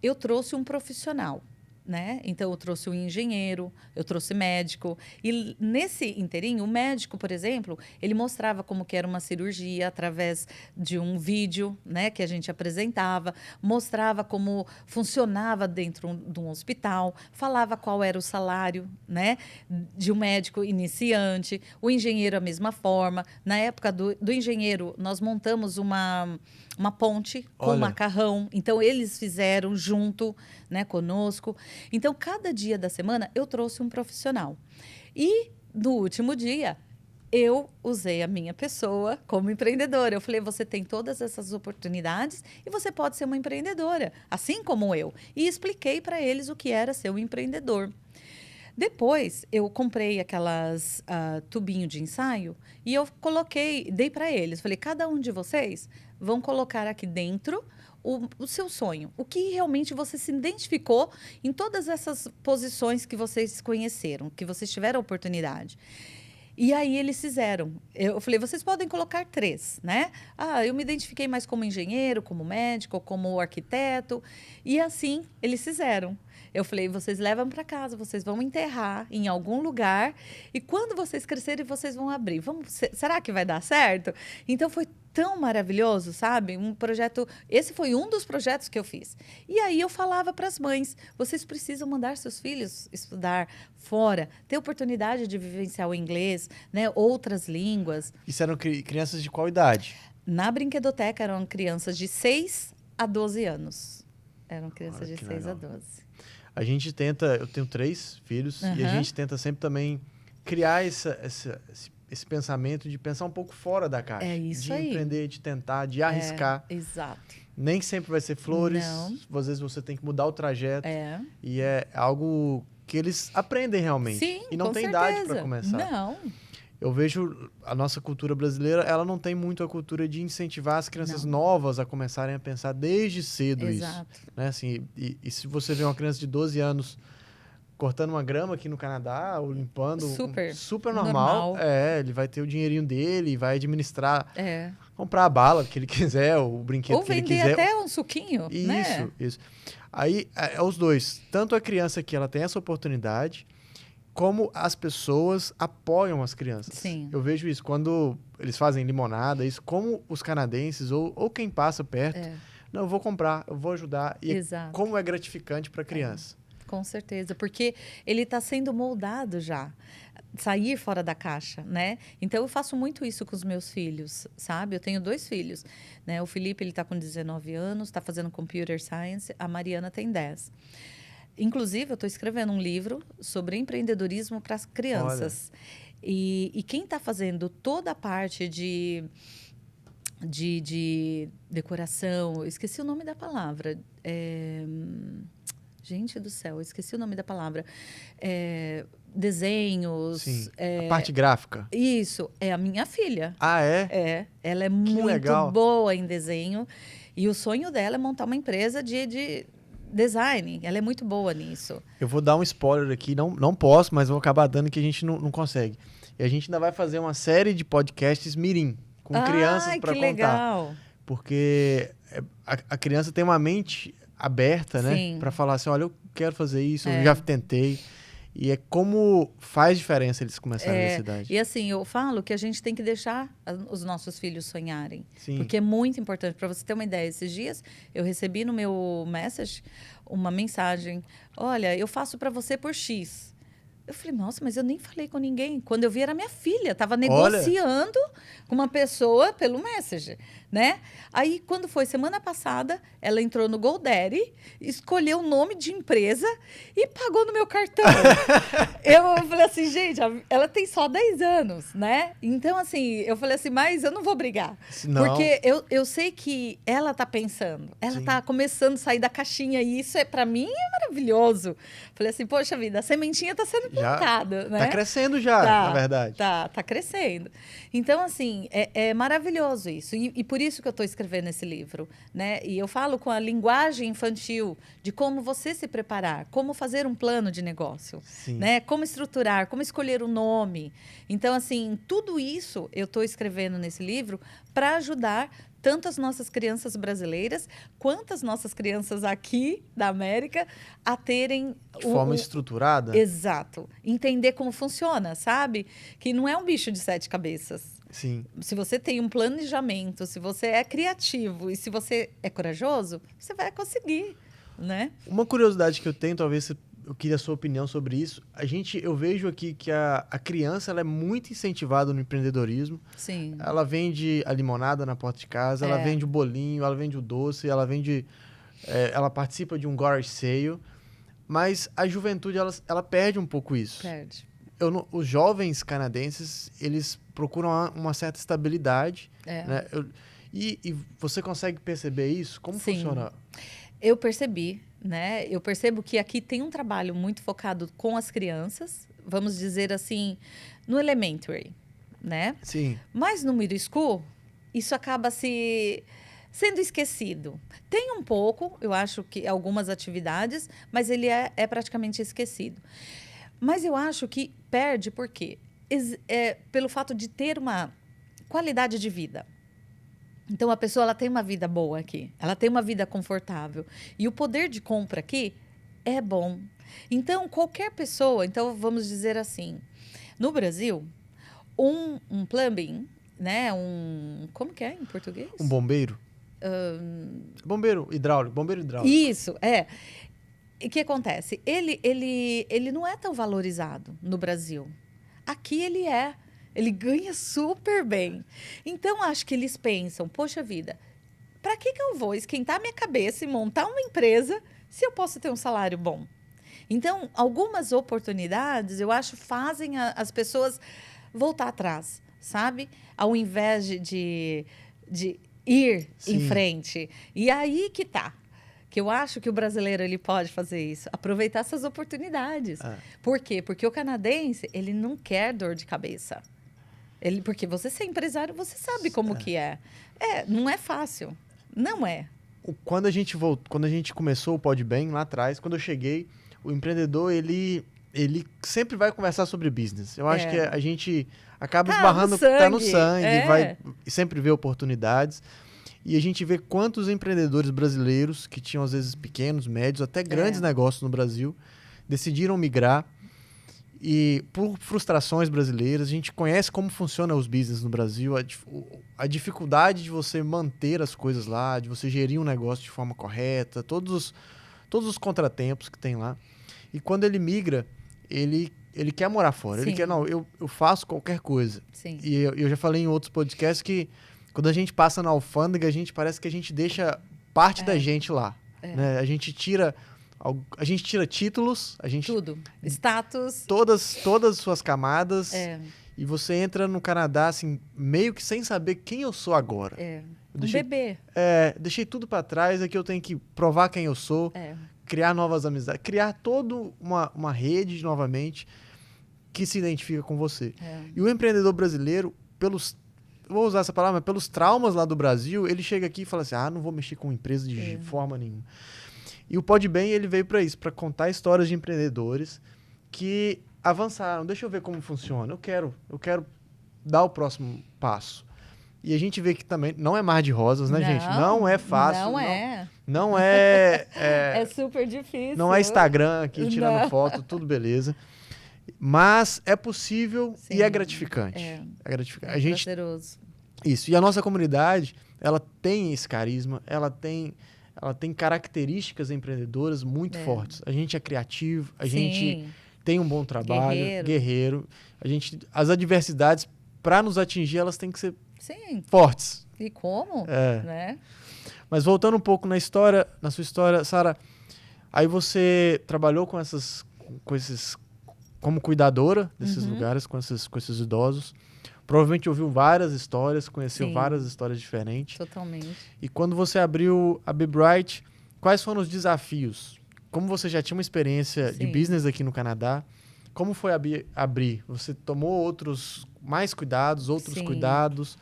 eu trouxe um profissional, né? Então, eu trouxe um engenheiro, eu trouxe médico. E nesse inteirinho, o médico, por exemplo, ele mostrava como que era uma cirurgia através de um vídeo, né? Que a gente apresentava, mostrava como funcionava dentro de um hospital, falava qual era o salário, né? De um médico iniciante. O engenheiro, a mesma forma. Na época do engenheiro, nós montamos uma ponte com macarrão. Então, eles fizeram junto, né, conosco. Então, cada dia da semana, eu trouxe um profissional. E, no último dia, eu usei a minha pessoa como empreendedora. Eu falei, você tem todas essas oportunidades e você pode ser uma empreendedora, assim como eu. E expliquei para eles o que era ser um empreendedor. Depois, eu comprei aquelas tubinho de ensaio e eu dei para eles. Falei, cada um de vocês vão colocar aqui dentro o seu sonho. O que realmente você se identificou em todas essas posições que vocês conheceram, que vocês tiveram a oportunidade. E aí eles fizeram. Eu falei, vocês podem colocar 3, né? Eu me identifiquei mais como engenheiro, como médico, como arquiteto. E assim eles fizeram. Eu falei, vocês levam para casa, vocês vão enterrar em algum lugar e quando vocês crescerem, vocês vão abrir. Será que vai dar certo? Então, foi tão maravilhoso, sabe? Um projeto... Esse foi um dos projetos que eu fiz. E aí, eu falava para as mães, vocês precisam mandar seus filhos estudar fora, ter oportunidade de vivenciar o inglês, né? Outras línguas. Isso eram crianças de qual idade? Na brinquedoteca, eram crianças de 6 a 12 anos. Eram crianças de 6 a 12. A gente tenta, eu tenho 3 filhos, e a gente tenta sempre também criar esse pensamento de pensar um pouco fora da caixa. É isso de aí. Empreender, de tentar, de arriscar. Exato. Nem sempre vai ser flores, Não. Às vezes você tem que mudar o trajeto. É. E é algo que eles aprendem realmente. Sim, e não com tem certeza. idade para começar. Não. Eu vejo a nossa cultura brasileira, ela não tem muito a cultura de incentivar as crianças novas a começarem a pensar desde cedo. Exato. Isso. Né? Assim, e se você vê uma criança de 12 anos cortando uma grama aqui no Canadá, ou limpando, super normal. Ele vai ter o dinheirinho dele, vai administrar, comprar a bala que ele quiser, o brinquedo ou que ele quiser. Ou vender até um suquinho, né? Isso. Aí, os dois. Tanto a criança que ela tem essa oportunidade, como as pessoas apoiam as crianças. Sim. Eu vejo isso quando eles fazem limonada, isso como os canadenses ou quem passa perto, não, eu vou comprar, eu vou ajudar. E como é gratificante para a criança. Com certeza, porque ele está sendo moldado já, sair fora da caixa, né? Então, eu faço muito isso com os meus filhos, sabe? Eu tenho 2 filhos, né? O Felipe, ele está com 19 anos, está fazendo Computer Science, a Mariana tem 10. Inclusive, eu estou escrevendo um livro sobre empreendedorismo para as crianças. E quem está fazendo toda a parte de decoração, eu esqueci o nome da palavra. Gente do céu, eu esqueci o nome da palavra. Desenhos. Sim, a parte gráfica. Isso, é a minha filha. Ah, é? É, ela é muito boa em desenho. E o sonho dela é montar uma empresa de design. Ela é muito boa nisso. Eu vou dar um spoiler aqui, não posso, mas vou acabar dando que a gente não consegue. E a gente ainda vai fazer uma série de podcasts mirim, com crianças para contar. Legal. Porque a criança tem uma mente aberta, né? Para falar assim, olha, eu quero fazer isso, eu já tentei. E é como faz diferença eles começarem nessa idade. E assim, eu falo que a gente tem que deixar os nossos filhos sonharem. Sim. Porque é muito importante. Para você ter uma ideia, esses dias eu recebi no meu message uma mensagem. Olha, eu faço para você por X. Eu falei, nossa, mas eu nem falei com ninguém. Quando eu vi, era minha filha. Estava negociando com uma pessoa pelo Messenger, né? Aí, quando foi semana passada, ela entrou no GoDaddy, escolheu o nome de empresa e pagou no meu cartão. Eu falei assim, gente, ela tem só 10 anos, né? Então, assim, eu falei assim, mas eu não vou brigar. Não. Porque eu sei que ela está pensando. Ela está começando a sair da caixinha e isso, para mim, é maravilhoso. Falei assim, poxa vida, a sementinha está sendo plantada, né? Tá crescendo já, na verdade. Tá crescendo. Então, assim, é maravilhoso isso. E por isso que eu estou escrevendo esse livro, né? E eu falo com a linguagem infantil de como você se preparar, como fazer um plano de negócio, né? Como estruturar, como escolher o nome. Então, assim, tudo isso eu estou escrevendo nesse livro para ajudar tanto as nossas crianças brasileiras quanto as nossas crianças aqui da América a terem... De forma estruturada? Exato. Entender como funciona, sabe? Que não é um bicho de 7 cabeças. Sim. Se você tem um planejamento, se você é criativo e se você é corajoso, você vai conseguir, né? Uma curiosidade que eu tenho, talvez eu queria a sua opinião sobre isso. Eu vejo aqui que a criança ela é muito incentivada no empreendedorismo. Sim. Ela vende a limonada na porta de casa, ela vende o bolinho, ela vende o doce, ela participa de um garage sale. Mas a juventude, ela perde um pouco isso. Perde. Os jovens canadenses, eles procuram uma certa estabilidade. Né? E você consegue perceber isso? Como Sim. funciona? Eu percebi, né? Eu percebo que aqui tem um trabalho muito focado com as crianças, vamos dizer assim, no elementary, né? Sim. Mas no middle school, isso acaba sendo esquecido. Tem um pouco, eu acho que algumas atividades, mas ele é praticamente esquecido. Mas eu acho que perde por quê? Pelo fato de ter uma qualidade de vida. Então, a pessoa ela tem uma vida boa aqui, ela tem uma vida confortável. E o poder de compra aqui é bom. Então, qualquer pessoa, então vamos dizer assim, no Brasil, um plumbing, né? Como que é em português? Um bombeiro? Bombeiro hidráulico. Isso, é. E o que acontece? Ele não é tão valorizado no Brasil. Aqui ele é. Ele ganha super bem. Então, acho que eles pensam, poxa vida, para que eu vou esquentar minha cabeça e montar uma empresa se eu posso ter um salário bom? Então, algumas oportunidades, eu acho, fazem as pessoas voltar atrás, sabe? Ao invés de ir Sim. em frente. E aí que tá. Que eu acho que o brasileiro ele pode fazer isso, aproveitar essas oportunidades. Por quê? Porque o canadense, ele não quer dor de cabeça. Porque você ser empresário, você sabe como que é. Não é fácil. Não é. Quando a gente começou o Podbem lá atrás, quando eu cheguei, o empreendedor, ele sempre vai conversar sobre business. Eu acho que a gente acaba esbarrando, tá no sangue, vai sempre ver oportunidades. E a gente vê quantos empreendedores brasileiros, que tinham às vezes pequenos, médios, até grandes negócios no Brasil, decidiram migrar. E por frustrações brasileiras, a gente conhece como funciona os business no Brasil, a dificuldade de você manter as coisas lá, de você gerir um negócio de forma correta, todos os contratempos que tem lá. E quando ele migra, ele quer morar fora. Sim. Ele quer, não, eu faço qualquer coisa. Sim. E eu já falei em outros podcasts que quando a gente passa na alfândega, parece que a gente deixa parte da gente lá. Né? A gente tira títulos, tudo. Status. Todas as suas camadas. E você entra no Canadá, assim, meio que sem saber quem eu sou agora. Bebê. Deixei tudo para trás, aqui eu tenho que provar quem eu sou, criar novas amizades, criar toda uma rede, novamente, que se identifica com você. E o empreendedor brasileiro, vou usar essa palavra, mas pelos traumas lá do Brasil, ele chega aqui e fala assim, não vou mexer com empresa de forma nenhuma. E o Podbem, ele veio para isso, para contar histórias de empreendedores que avançaram. Deixa eu ver como funciona. Eu quero dar o próximo passo. E a gente vê que também não é mar de rosas, né, gente? Não é fácil. Não é. É super difícil. Não é Instagram aqui tirando foto, tudo beleza. Mas é possível. Sim. E é gratificante. É gratificante. É prazeroso. Isso. E a nossa comunidade, ela tem esse carisma, ela tem características empreendedoras muito fortes. A gente é criativo, a gente tem um bom trabalho, guerreiro. As adversidades, para nos atingir, elas têm que ser fortes. E como? Né? Mas voltando um pouco na sua história, Sara, aí você trabalhou com esses como cuidadora desses lugares, com esses idosos. Provavelmente ouviu várias histórias, conheceu várias histórias diferentes. Totalmente. E quando você abriu a Be Bright, quais foram os desafios? Como você já tinha uma experiência de business aqui no Canadá, como foi abrir? Você tomou mais cuidados, outros cuidados?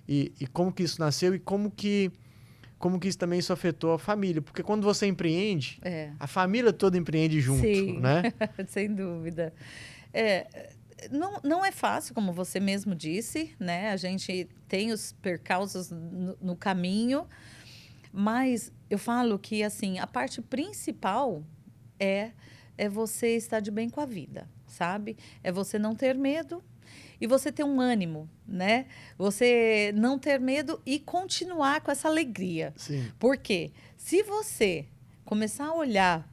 E como que isso nasceu? E como que isso também afetou a família? Porque quando você empreende, a família toda empreende junto, né? Sem dúvida. não é fácil, como você mesmo disse, né? A gente tem os percalços no caminho, mas eu falo que, assim, a parte principal é você estar de bem com a vida, sabe? É você não ter medo e você ter um ânimo, né? Você não ter medo e continuar com essa alegria. Sim. Porque se você começar a olhar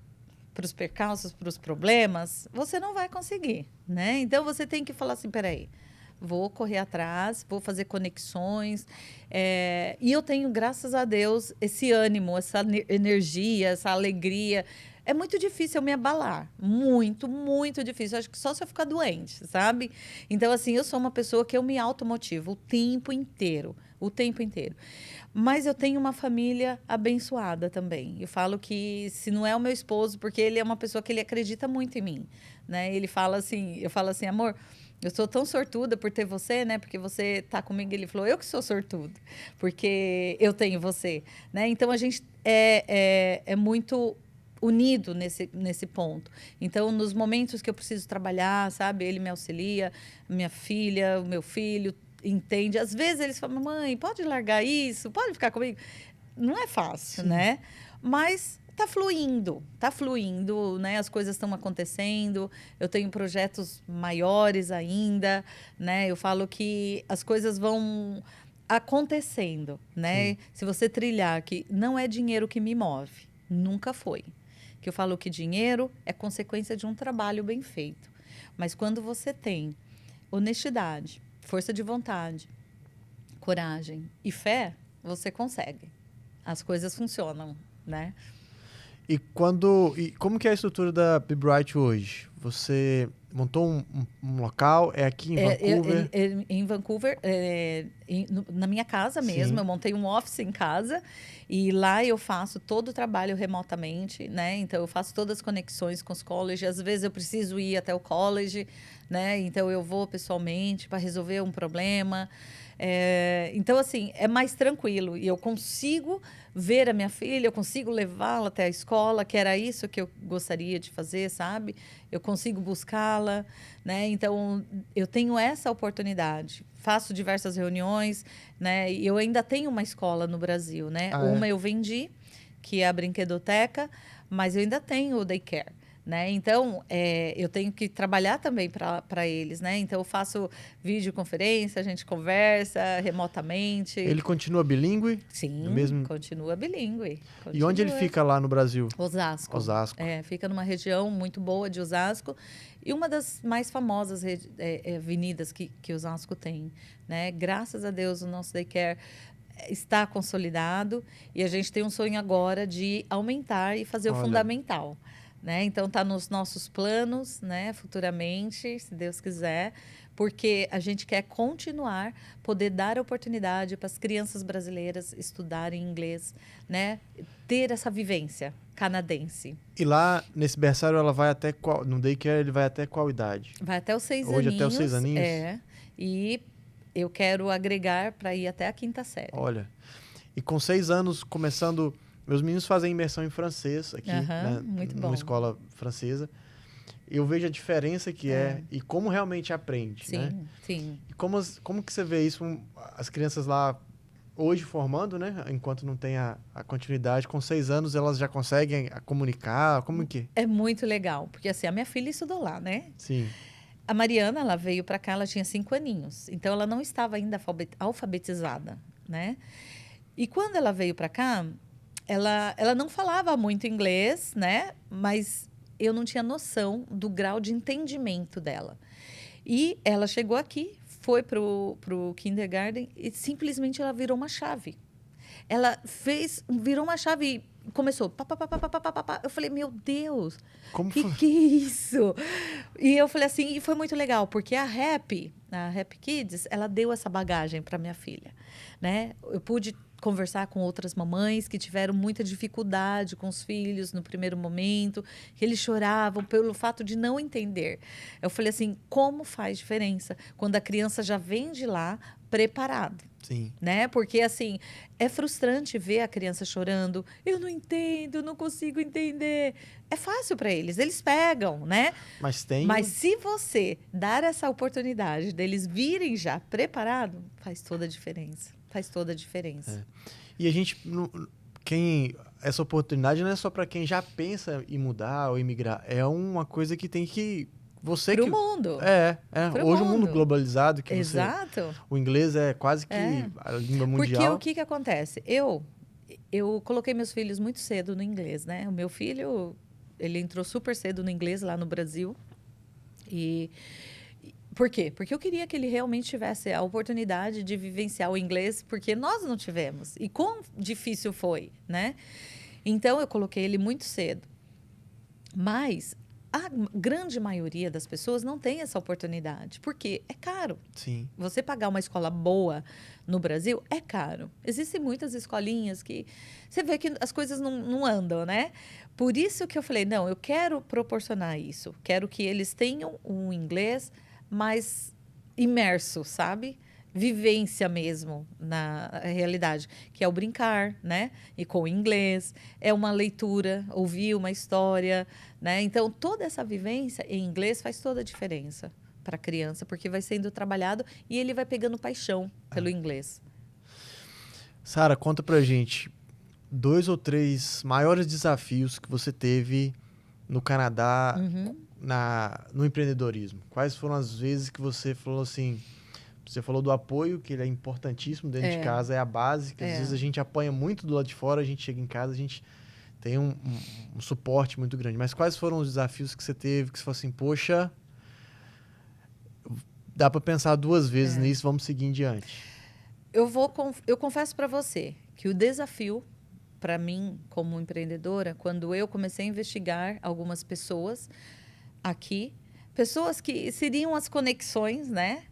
para os percalços, para os problemas, você não vai conseguir, né? Então, você tem que falar assim, peraí, vou correr atrás, vou fazer conexões. E eu tenho, graças a Deus, esse ânimo, essa energia, essa alegria. É muito difícil eu me abalar. Muito, muito difícil. Acho que só se eu ficar doente, sabe? Então, assim, eu sou uma pessoa que eu me automotivo o tempo inteiro. O tempo inteiro. Mas eu tenho uma família abençoada também. Eu falo que se não é o meu esposo, porque ele é uma pessoa que ele acredita muito em mim, né? Ele fala assim, eu falo assim, amor, eu sou tão sortuda por ter você, né? Porque você tá comigo. Ele falou, eu que sou sortuda, porque eu tenho você, né? Então a gente é muito unido nesse ponto. Então, nos momentos que eu preciso trabalhar, sabe? Ele me auxilia, minha filha, o meu filho entende. Às vezes eles falam, mãe, pode largar isso? Pode ficar comigo? Não é fácil, Sim. né? Mas tá fluindo, né? As coisas estão acontecendo. Eu tenho projetos maiores ainda, né? Eu falo que as coisas vão acontecendo, né? Sim. Se você trilhar que não é dinheiro que me move, nunca foi. Que eu falo que dinheiro é consequência de um trabalho bem feito. Mas quando você tem honestidade, força de vontade, coragem e fé, você consegue. As coisas funcionam, né? E como que é a estrutura da Be Bright hoje? Você montou um local, é aqui em Vancouver? Em Vancouver, na minha casa mesmo, Sim. eu montei um office em casa e lá eu faço todo o trabalho remotamente, né? Então eu faço todas as conexões com os colleges. Às vezes eu preciso ir até o college, né? Então eu vou pessoalmente para resolver um problema. Então, assim, é mais tranquilo. E eu consigo ver a minha filha, eu consigo levá-la até a escola, que era isso que eu gostaria de fazer, sabe? Eu consigo buscá-la, né? Então, eu tenho essa oportunidade. Faço diversas reuniões, né? E eu ainda tenho uma escola no Brasil, né? Uma eu vendi, que é a Brinquedoteca, mas eu ainda tenho o daycare. Né? Então, eu tenho que trabalhar também para eles, né? Então, eu faço videoconferência, a gente conversa remotamente. Ele continua bilíngue? Sim, Mesmo... continua bilíngue. E onde ele fica lá no Brasil? Osasco. Osasco. Fica numa região muito boa de Osasco e uma das mais famosas avenidas que Osasco tem, né? Graças a Deus, o nosso daycare está consolidado e a gente tem um sonho agora de aumentar e fazer o fundamental. Né? Então, está nos nossos planos, né? Futuramente, se Deus quiser, porque a gente quer continuar, poder dar oportunidade para as crianças brasileiras estudarem inglês, né? Ter essa vivência canadense. E lá, nesse berçário, ela vai até qual? No daycare, ele vai até qual idade? Vai até os 6 aninhos. Hoje até os 6 aninhos? E eu quero agregar para ir até a 5ª série. Olha, e com 6 anos, começando... Meus meninos fazem imersão em francês aqui, né, numa escola francesa. Eu vejo a diferença que é e como realmente aprende, sim, né? Sim. E como que você vê isso, as crianças lá hoje formando, né? Enquanto não tem a continuidade, com 6 anos elas já conseguem comunicar, como que? É muito legal, porque assim, a minha filha estudou lá, né? Sim. A Mariana, ela veio para cá, ela tinha 5 aninhos, então ela não estava ainda alfabetizada, né? E quando ela veio para cá, ela não falava muito inglês, né? Mas eu não tinha noção do grau de entendimento dela. E ela chegou aqui, foi pro kindergarten e simplesmente ela virou uma chave. Ela virou uma chave e começou. Eu falei, meu Deus, que é isso? E eu falei assim, e foi muito legal, porque a Happy Kids, ela deu essa bagagem para minha filha, né? Eu pude conversar com outras mamães que tiveram muita dificuldade com os filhos no primeiro momento, que eles choravam pelo fato de não entender. Eu falei assim, como faz diferença quando a criança já vem de lá preparada? Sim. Né? Porque, assim, é frustrante ver a criança chorando. Eu não entendo, não consigo entender. É fácil para eles, eles pegam, né? Mas tem. Mas se você dar essa oportunidade deles virem já preparado, faz toda a diferença. Faz toda a diferença. E a gente. Essa oportunidade não é só para quem já pensa em mudar ou emigrar. É uma coisa que tem que. Você Pro que. mundo. Pro Hoje o mundo mundo. globalizado, que Exato. o inglês é quase que a língua mundial. Porque o que acontece? Eu coloquei meus filhos muito cedo no inglês, né? O meu filho, ele entrou super cedo no inglês lá no Brasil. Por quê? Porque eu queria que ele realmente tivesse a oportunidade de vivenciar o inglês, porque nós não tivemos. E quão difícil foi, né? Então, eu coloquei ele muito cedo. Mas a grande maioria das pessoas não tem essa oportunidade, porque é caro. Sim. Você pagar uma escola boa no Brasil é caro. Existem muitas escolinhas que você vê que as coisas não andam, né? Por isso que eu falei, não, eu quero proporcionar isso. Quero que eles tenham um inglês mais imerso, sabe? Vivência mesmo na realidade, que é o brincar, né? E com o inglês, é uma leitura, ouvir uma história, né? Então, toda essa vivência em inglês faz toda a diferença para a criança, porque vai sendo trabalhado e ele vai pegando paixão pelo inglês. Sara, conta pra gente 2 ou 3 maiores desafios que você teve no Canadá no empreendedorismo. Quais foram as vezes que você falou assim... Você falou do apoio, que ele é importantíssimo dentro de casa, é a base, que às vezes a gente apanha muito do lado de fora, a gente chega em casa, a gente tem um suporte muito grande. Mas quais foram os desafios que você teve, que você falou assim, poxa, dá para pensar 2 vezes nisso, vamos seguir em diante? Eu confesso para você que o desafio, para mim, como empreendedora, quando eu comecei a investigar algumas pessoas aqui, pessoas que seriam as conexões, né?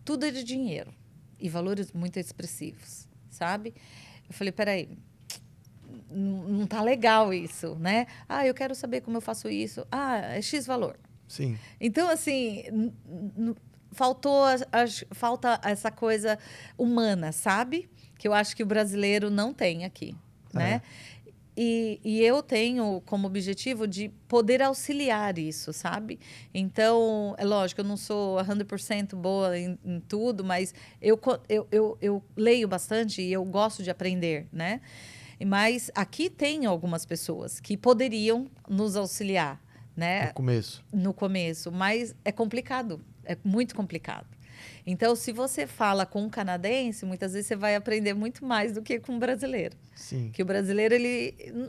Tudo é de dinheiro e valores muito expressivos, sabe? Eu falei, peraí, não tá legal isso, né? Ah, eu quero saber como eu faço isso. Ah, é X valor. Sim. Então, assim, falta essa coisa humana, sabe? Que eu acho que o brasileiro não tem aqui, né? E eu tenho como objetivo de poder auxiliar isso, sabe? Então, é lógico, eu não sou 100% boa em tudo, mas eu leio bastante e eu gosto de aprender, né? Mas aqui tem algumas pessoas que poderiam nos auxiliar, né? No começo. No começo, mas é complicado, é muito complicado. Então, se você fala com um canadense, muitas vezes você vai aprender muito mais do que com um brasileiro. Sim. Que o brasileiro,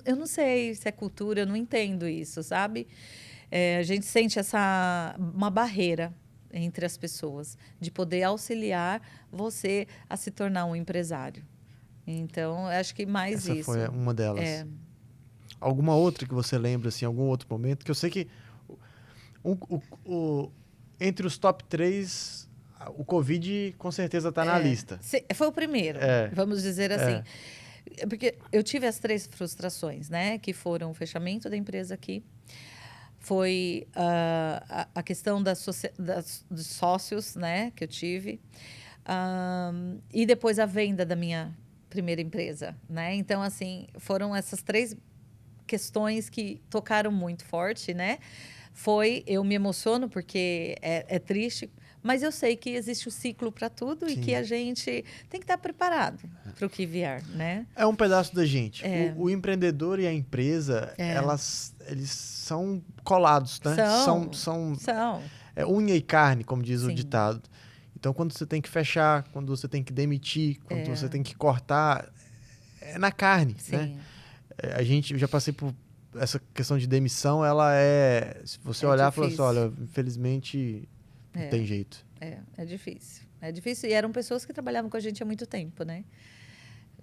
eu não sei se é cultura, eu não entendo isso, sabe? A gente sente uma barreira entre as pessoas, de poder auxiliar você a se tornar um empresário. Então, eu acho que mais Essa isso. foi uma delas. Alguma outra que você lembra, assim, algum outro momento? Que eu sei que entre os top 3, o Covid com certeza está na lista. Foi o primeiro, vamos dizer assim. Porque eu tive as 3 frustrações, né? Que foram o fechamento da empresa aqui, foi a questão dos sócios, né? Que eu tive, e depois a venda da minha primeira empresa, né? Então, assim, foram essas 3 questões que tocaram muito forte, né? Eu me emociono porque é triste, mas eu sei que existe o ciclo para tudo. Sim. E que a gente tem que estar preparado para o que vier, né? É um pedaço da gente. O empreendedor e a empresa, eles são colados, né? São. É unha e carne, como diz o ditado. Então, quando você tem que fechar, quando você tem que demitir, quando você tem que cortar, é na carne, né? Eu já passei por essa questão de demissão, se você olhar e falar assim, olha, infelizmente não tem jeito. É difícil. É difícil. E eram pessoas que trabalhavam com a gente há muito tempo, né?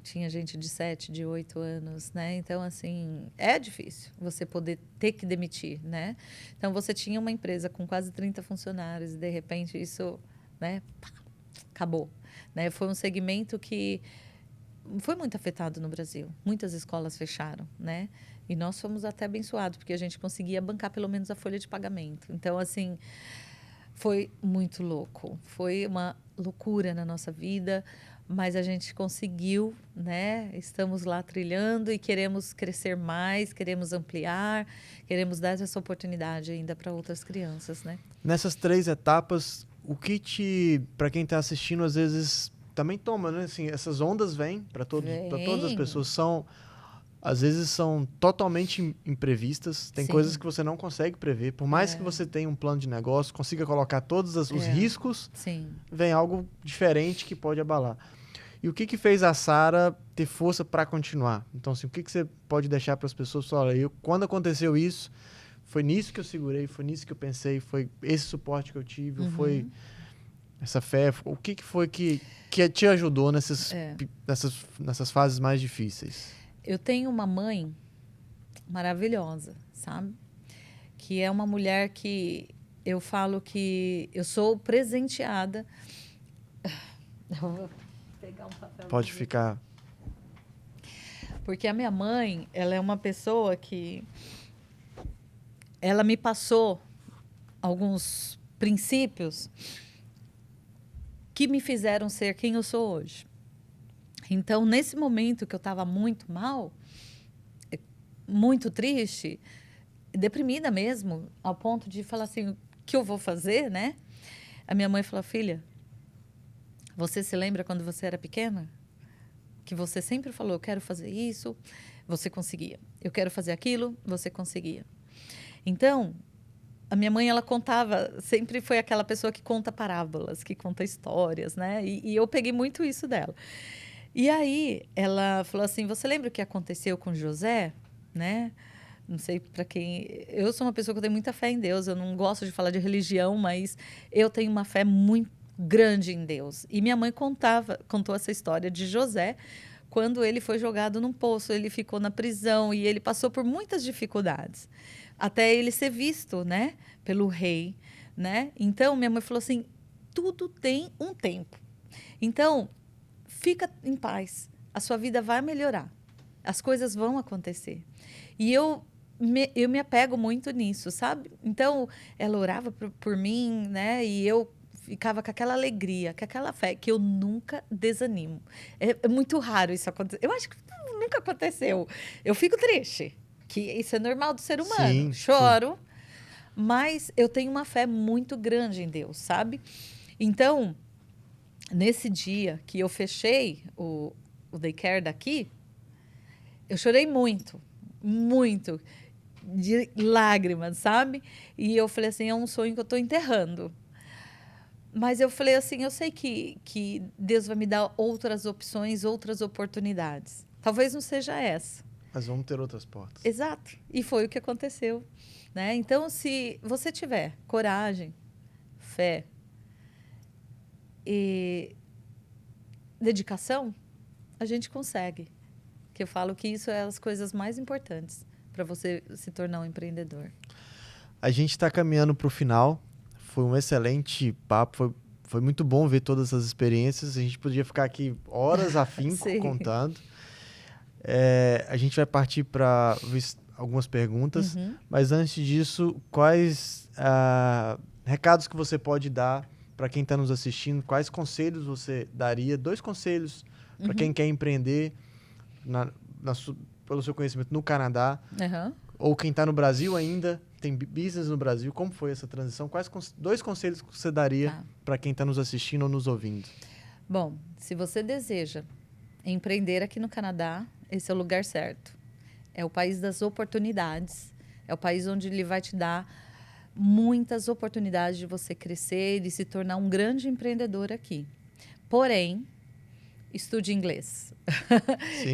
Tinha gente de 7, de 8 anos, né? Então, assim, é difícil você poder ter que demitir, né? Então, você tinha uma empresa com quase 30 funcionários e, de repente, isso, né? Acabou. Né? Foi um segmento que foi muito afetado no Brasil. Muitas escolas fecharam, né? E nós fomos até abençoados, porque a gente conseguia bancar pelo menos a folha de pagamento. Então, assim, foi muito louco. Foi uma loucura na nossa vida, mas a gente conseguiu, né? Estamos lá trilhando e queremos crescer mais, queremos ampliar, queremos dar essa oportunidade ainda para outras crianças, né? Nessas 3 etapas, o que para quem está assistindo, às vezes também toma, né? Assim, essas ondas vêm para todas as pessoas, às vezes são totalmente imprevistas, tem Sim. coisas que você não consegue prever, por mais que você tenha um plano de negócio, consiga colocar todos os riscos, Sim. vem algo diferente que pode abalar. E o que fez a Sara ter força para continuar? Então, assim, o que você pode deixar para as pessoas? Olha, quando aconteceu isso, foi nisso que eu segurei, foi nisso que eu pensei, foi esse suporte que eu tive, foi essa fé. O que foi que te ajudou nessas fases mais difíceis? Eu tenho uma mãe maravilhosa, sabe? Que é uma mulher que eu falo que eu sou presenteada. Eu vou pegar um papel. Pode ficar. Porque a minha mãe, ela é uma pessoa que ela me passou alguns princípios que me fizeram ser quem eu sou hoje. Então, nesse momento que eu estava muito mal, muito triste, deprimida mesmo, ao ponto de falar assim, o que eu vou fazer, né? A minha mãe falou, filha, você se lembra quando você era pequena? Que você sempre falou, eu quero fazer isso, você conseguia. Eu quero fazer aquilo, você conseguia. Então, a minha mãe, ela contava, sempre foi aquela pessoa que conta parábolas, que conta histórias, né? E eu peguei muito isso dela. E aí, ela falou assim, você lembra o que aconteceu com José, né? Não sei para quem... Eu sou uma pessoa que tem muita fé em Deus, eu não gosto de falar de religião, mas eu tenho uma fé muito grande em Deus. E minha mãe contou essa história de José, quando ele foi jogado num poço, ele ficou na prisão e ele passou por muitas dificuldades, até ele ser visto, né, pelo rei, né? Então, minha mãe falou assim, tudo tem um tempo. Então, fica em paz, a sua vida vai melhorar, as coisas vão acontecer. E eu me apego muito nisso, sabe? Então, ela orava por mim, né? E eu ficava com aquela alegria, com aquela fé, que eu nunca desanimo. É muito raro isso acontecer. Eu acho que nunca aconteceu. Eu fico triste, que isso é normal do ser humano. Sim, choro, sim. Mas eu tenho uma fé muito grande em Deus, sabe? Então, nesse dia que eu fechei o daycare daqui, eu chorei muito, muito, de lágrimas, sabe? E eu falei assim, é um sonho que eu estou enterrando. Mas eu falei assim, eu sei que Deus vai me dar outras opções, outras oportunidades. Talvez não seja essa. Mas vamos ter outras portas. Exato. E foi o que aconteceu, né? Então, se você tiver coragem, fé e dedicação, a gente consegue. Que eu falo que isso é as coisas mais importantes para você se tornar um empreendedor. A gente está caminhando para o final. Foi um excelente papo. Foi muito bom ver todas essas experiências. A gente podia ficar aqui horas a fim contando. A gente vai partir para algumas perguntas. Mas antes disso, quais recados que você pode dar para quem está nos assistindo? Quais conselhos você daria? 2 conselhos para quem quer empreender pelo seu conhecimento no Canadá, ou quem está no Brasil ainda, tem business no Brasil. Como foi essa transição? Quais 2 conselhos que você daria para quem está nos assistindo ou nos ouvindo? Bom, se você deseja empreender aqui no Canadá, esse é o lugar certo. É o país das oportunidades. É o país onde ele vai te dar muitas oportunidades de você crescer e se tornar um grande empreendedor aqui. Porém, estude inglês.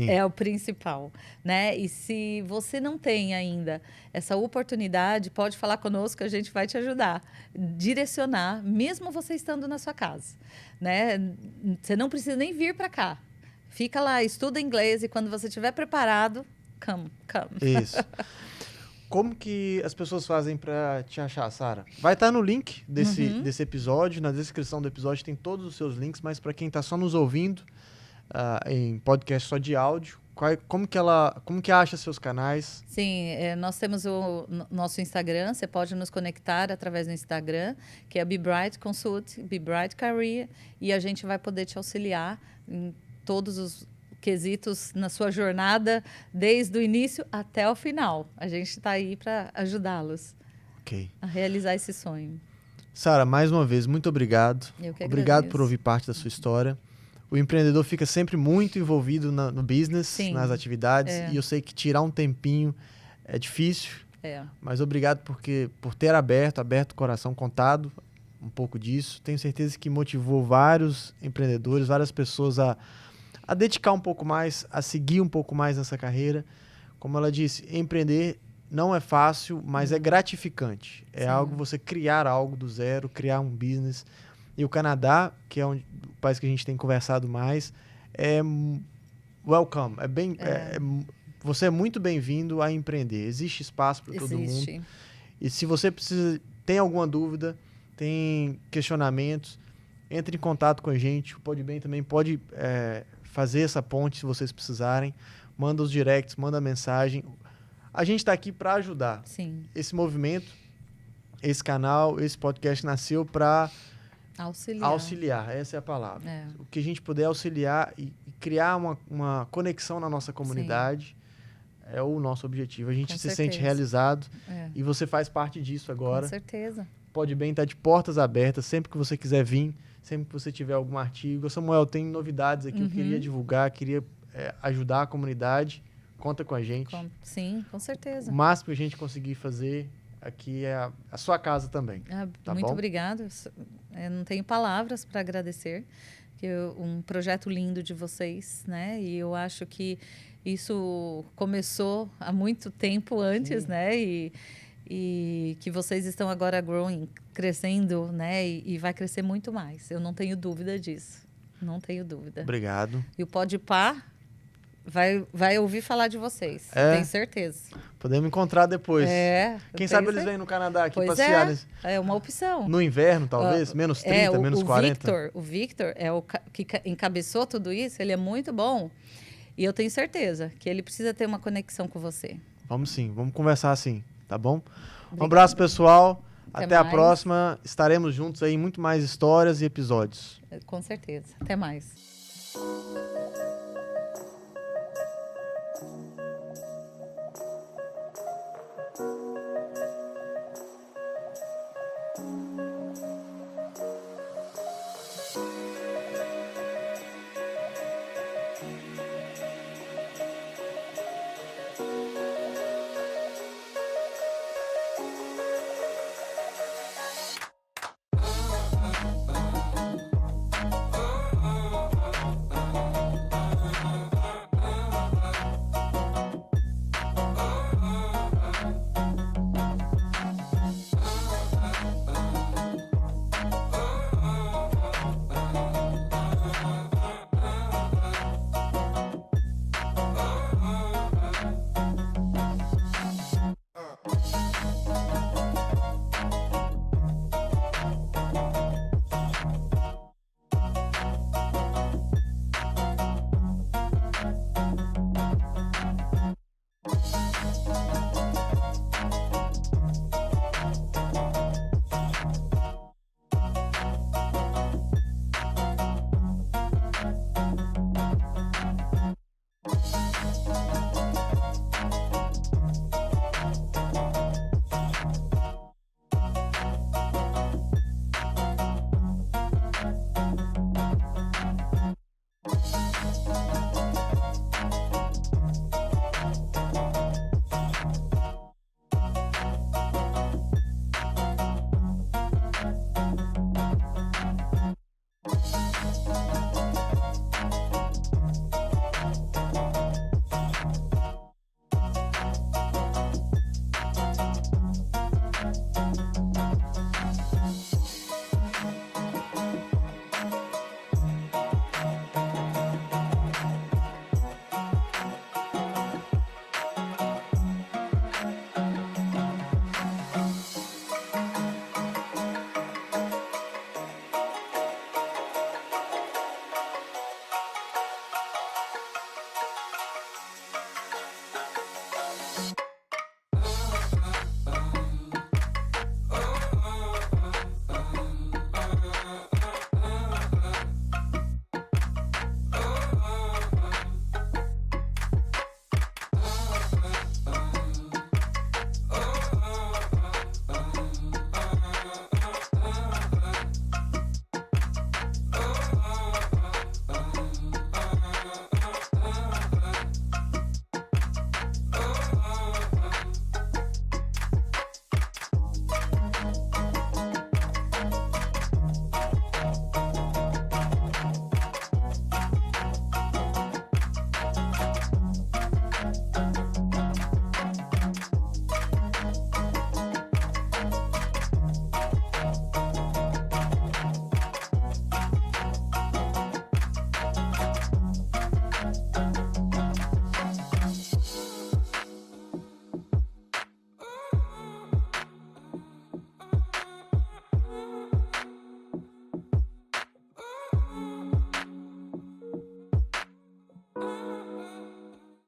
É o principal, né? E se você não tem ainda essa oportunidade, pode falar conosco, a gente vai te ajudar, direcionar, mesmo você estando na sua casa, né? Você não precisa nem vir para cá. Fica lá, estuda inglês e quando você estiver preparado, come. Isso. Como que as pessoas fazem para te achar, Sara? Vai estar no link desse episódio, na descrição do episódio tem todos os seus links, mas para quem está só nos ouvindo, em podcast só de áudio, como que acha seus canais? Sim, nós temos o nosso Instagram, você pode nos conectar através do Instagram, que é Be Bright Consult, Be Bright Career, e a gente vai poder te auxiliar em todos os quesitos na sua jornada, desde o início até o final. A gente está aí para ajudá-los a realizar esse sonho. Sara, mais uma vez, muito obrigado. Eu que Obrigado agradeço. por ouvir parte da sua história. O empreendedor fica sempre muito envolvido no business, Sim, nas atividades, e eu sei que tirar um tempinho é difícil, mas obrigado por ter aberto o coração, contado um pouco disso. Tenho certeza que motivou vários empreendedores, várias pessoas a dedicar um pouco mais, a seguir um pouco mais nessa carreira. Como ela disse, empreender não é fácil, mas é gratificante. É algo, você criar algo do zero, criar um business. E o Canadá, que é o país que a gente tem conversado mais, é welcome. Você é muito bem-vindo a empreender. Existe espaço para todo mundo. E se você tem alguma dúvida, tem questionamentos, entre em contato com a gente. O Podbem também pode fazer essa ponte se vocês precisarem. Manda os directs, manda mensagem. A gente está aqui para ajudar. Sim. Esse movimento, esse canal, esse podcast nasceu para auxiliar, essa é a palavra. O que a gente puder auxiliar e criar uma conexão na nossa comunidade é o nosso objetivo. A gente se sente realizado e você faz parte disso agora. Com certeza. Podbem estar de portas abertas, sempre que você quiser vir, sempre que você tiver algum artigo. Samuel, tem novidades aqui, eu queria divulgar, queria ajudar a comunidade. Conta com a gente. Sim, com certeza. O máximo que a gente conseguir fazer aqui é a sua casa também. Muito obrigada. Eu não tenho palavras para agradecer. Um projeto lindo de vocês, né? E eu acho que isso começou há muito tempo antes, né? E que vocês estão agora growing, crescendo, né? E vai crescer muito mais. Eu não tenho dúvida disso. Não tenho dúvida. Obrigado. E o Podpah vai ouvir falar de vocês. Tenho certeza. Podemos encontrar depois. Quem sabe eles vêm no Canadá aqui passear. É uma opção. No inverno, talvez? Menos 30, menos 40. O Victor é o que encabeçou tudo isso. Ele é muito bom. E eu tenho certeza que ele precisa ter uma conexão com você. Vamos sim. Vamos conversar assim. Tá bom? Um abraço, pessoal. Até a próxima. Estaremos juntos aí em muito mais histórias e episódios. Com certeza. Até mais.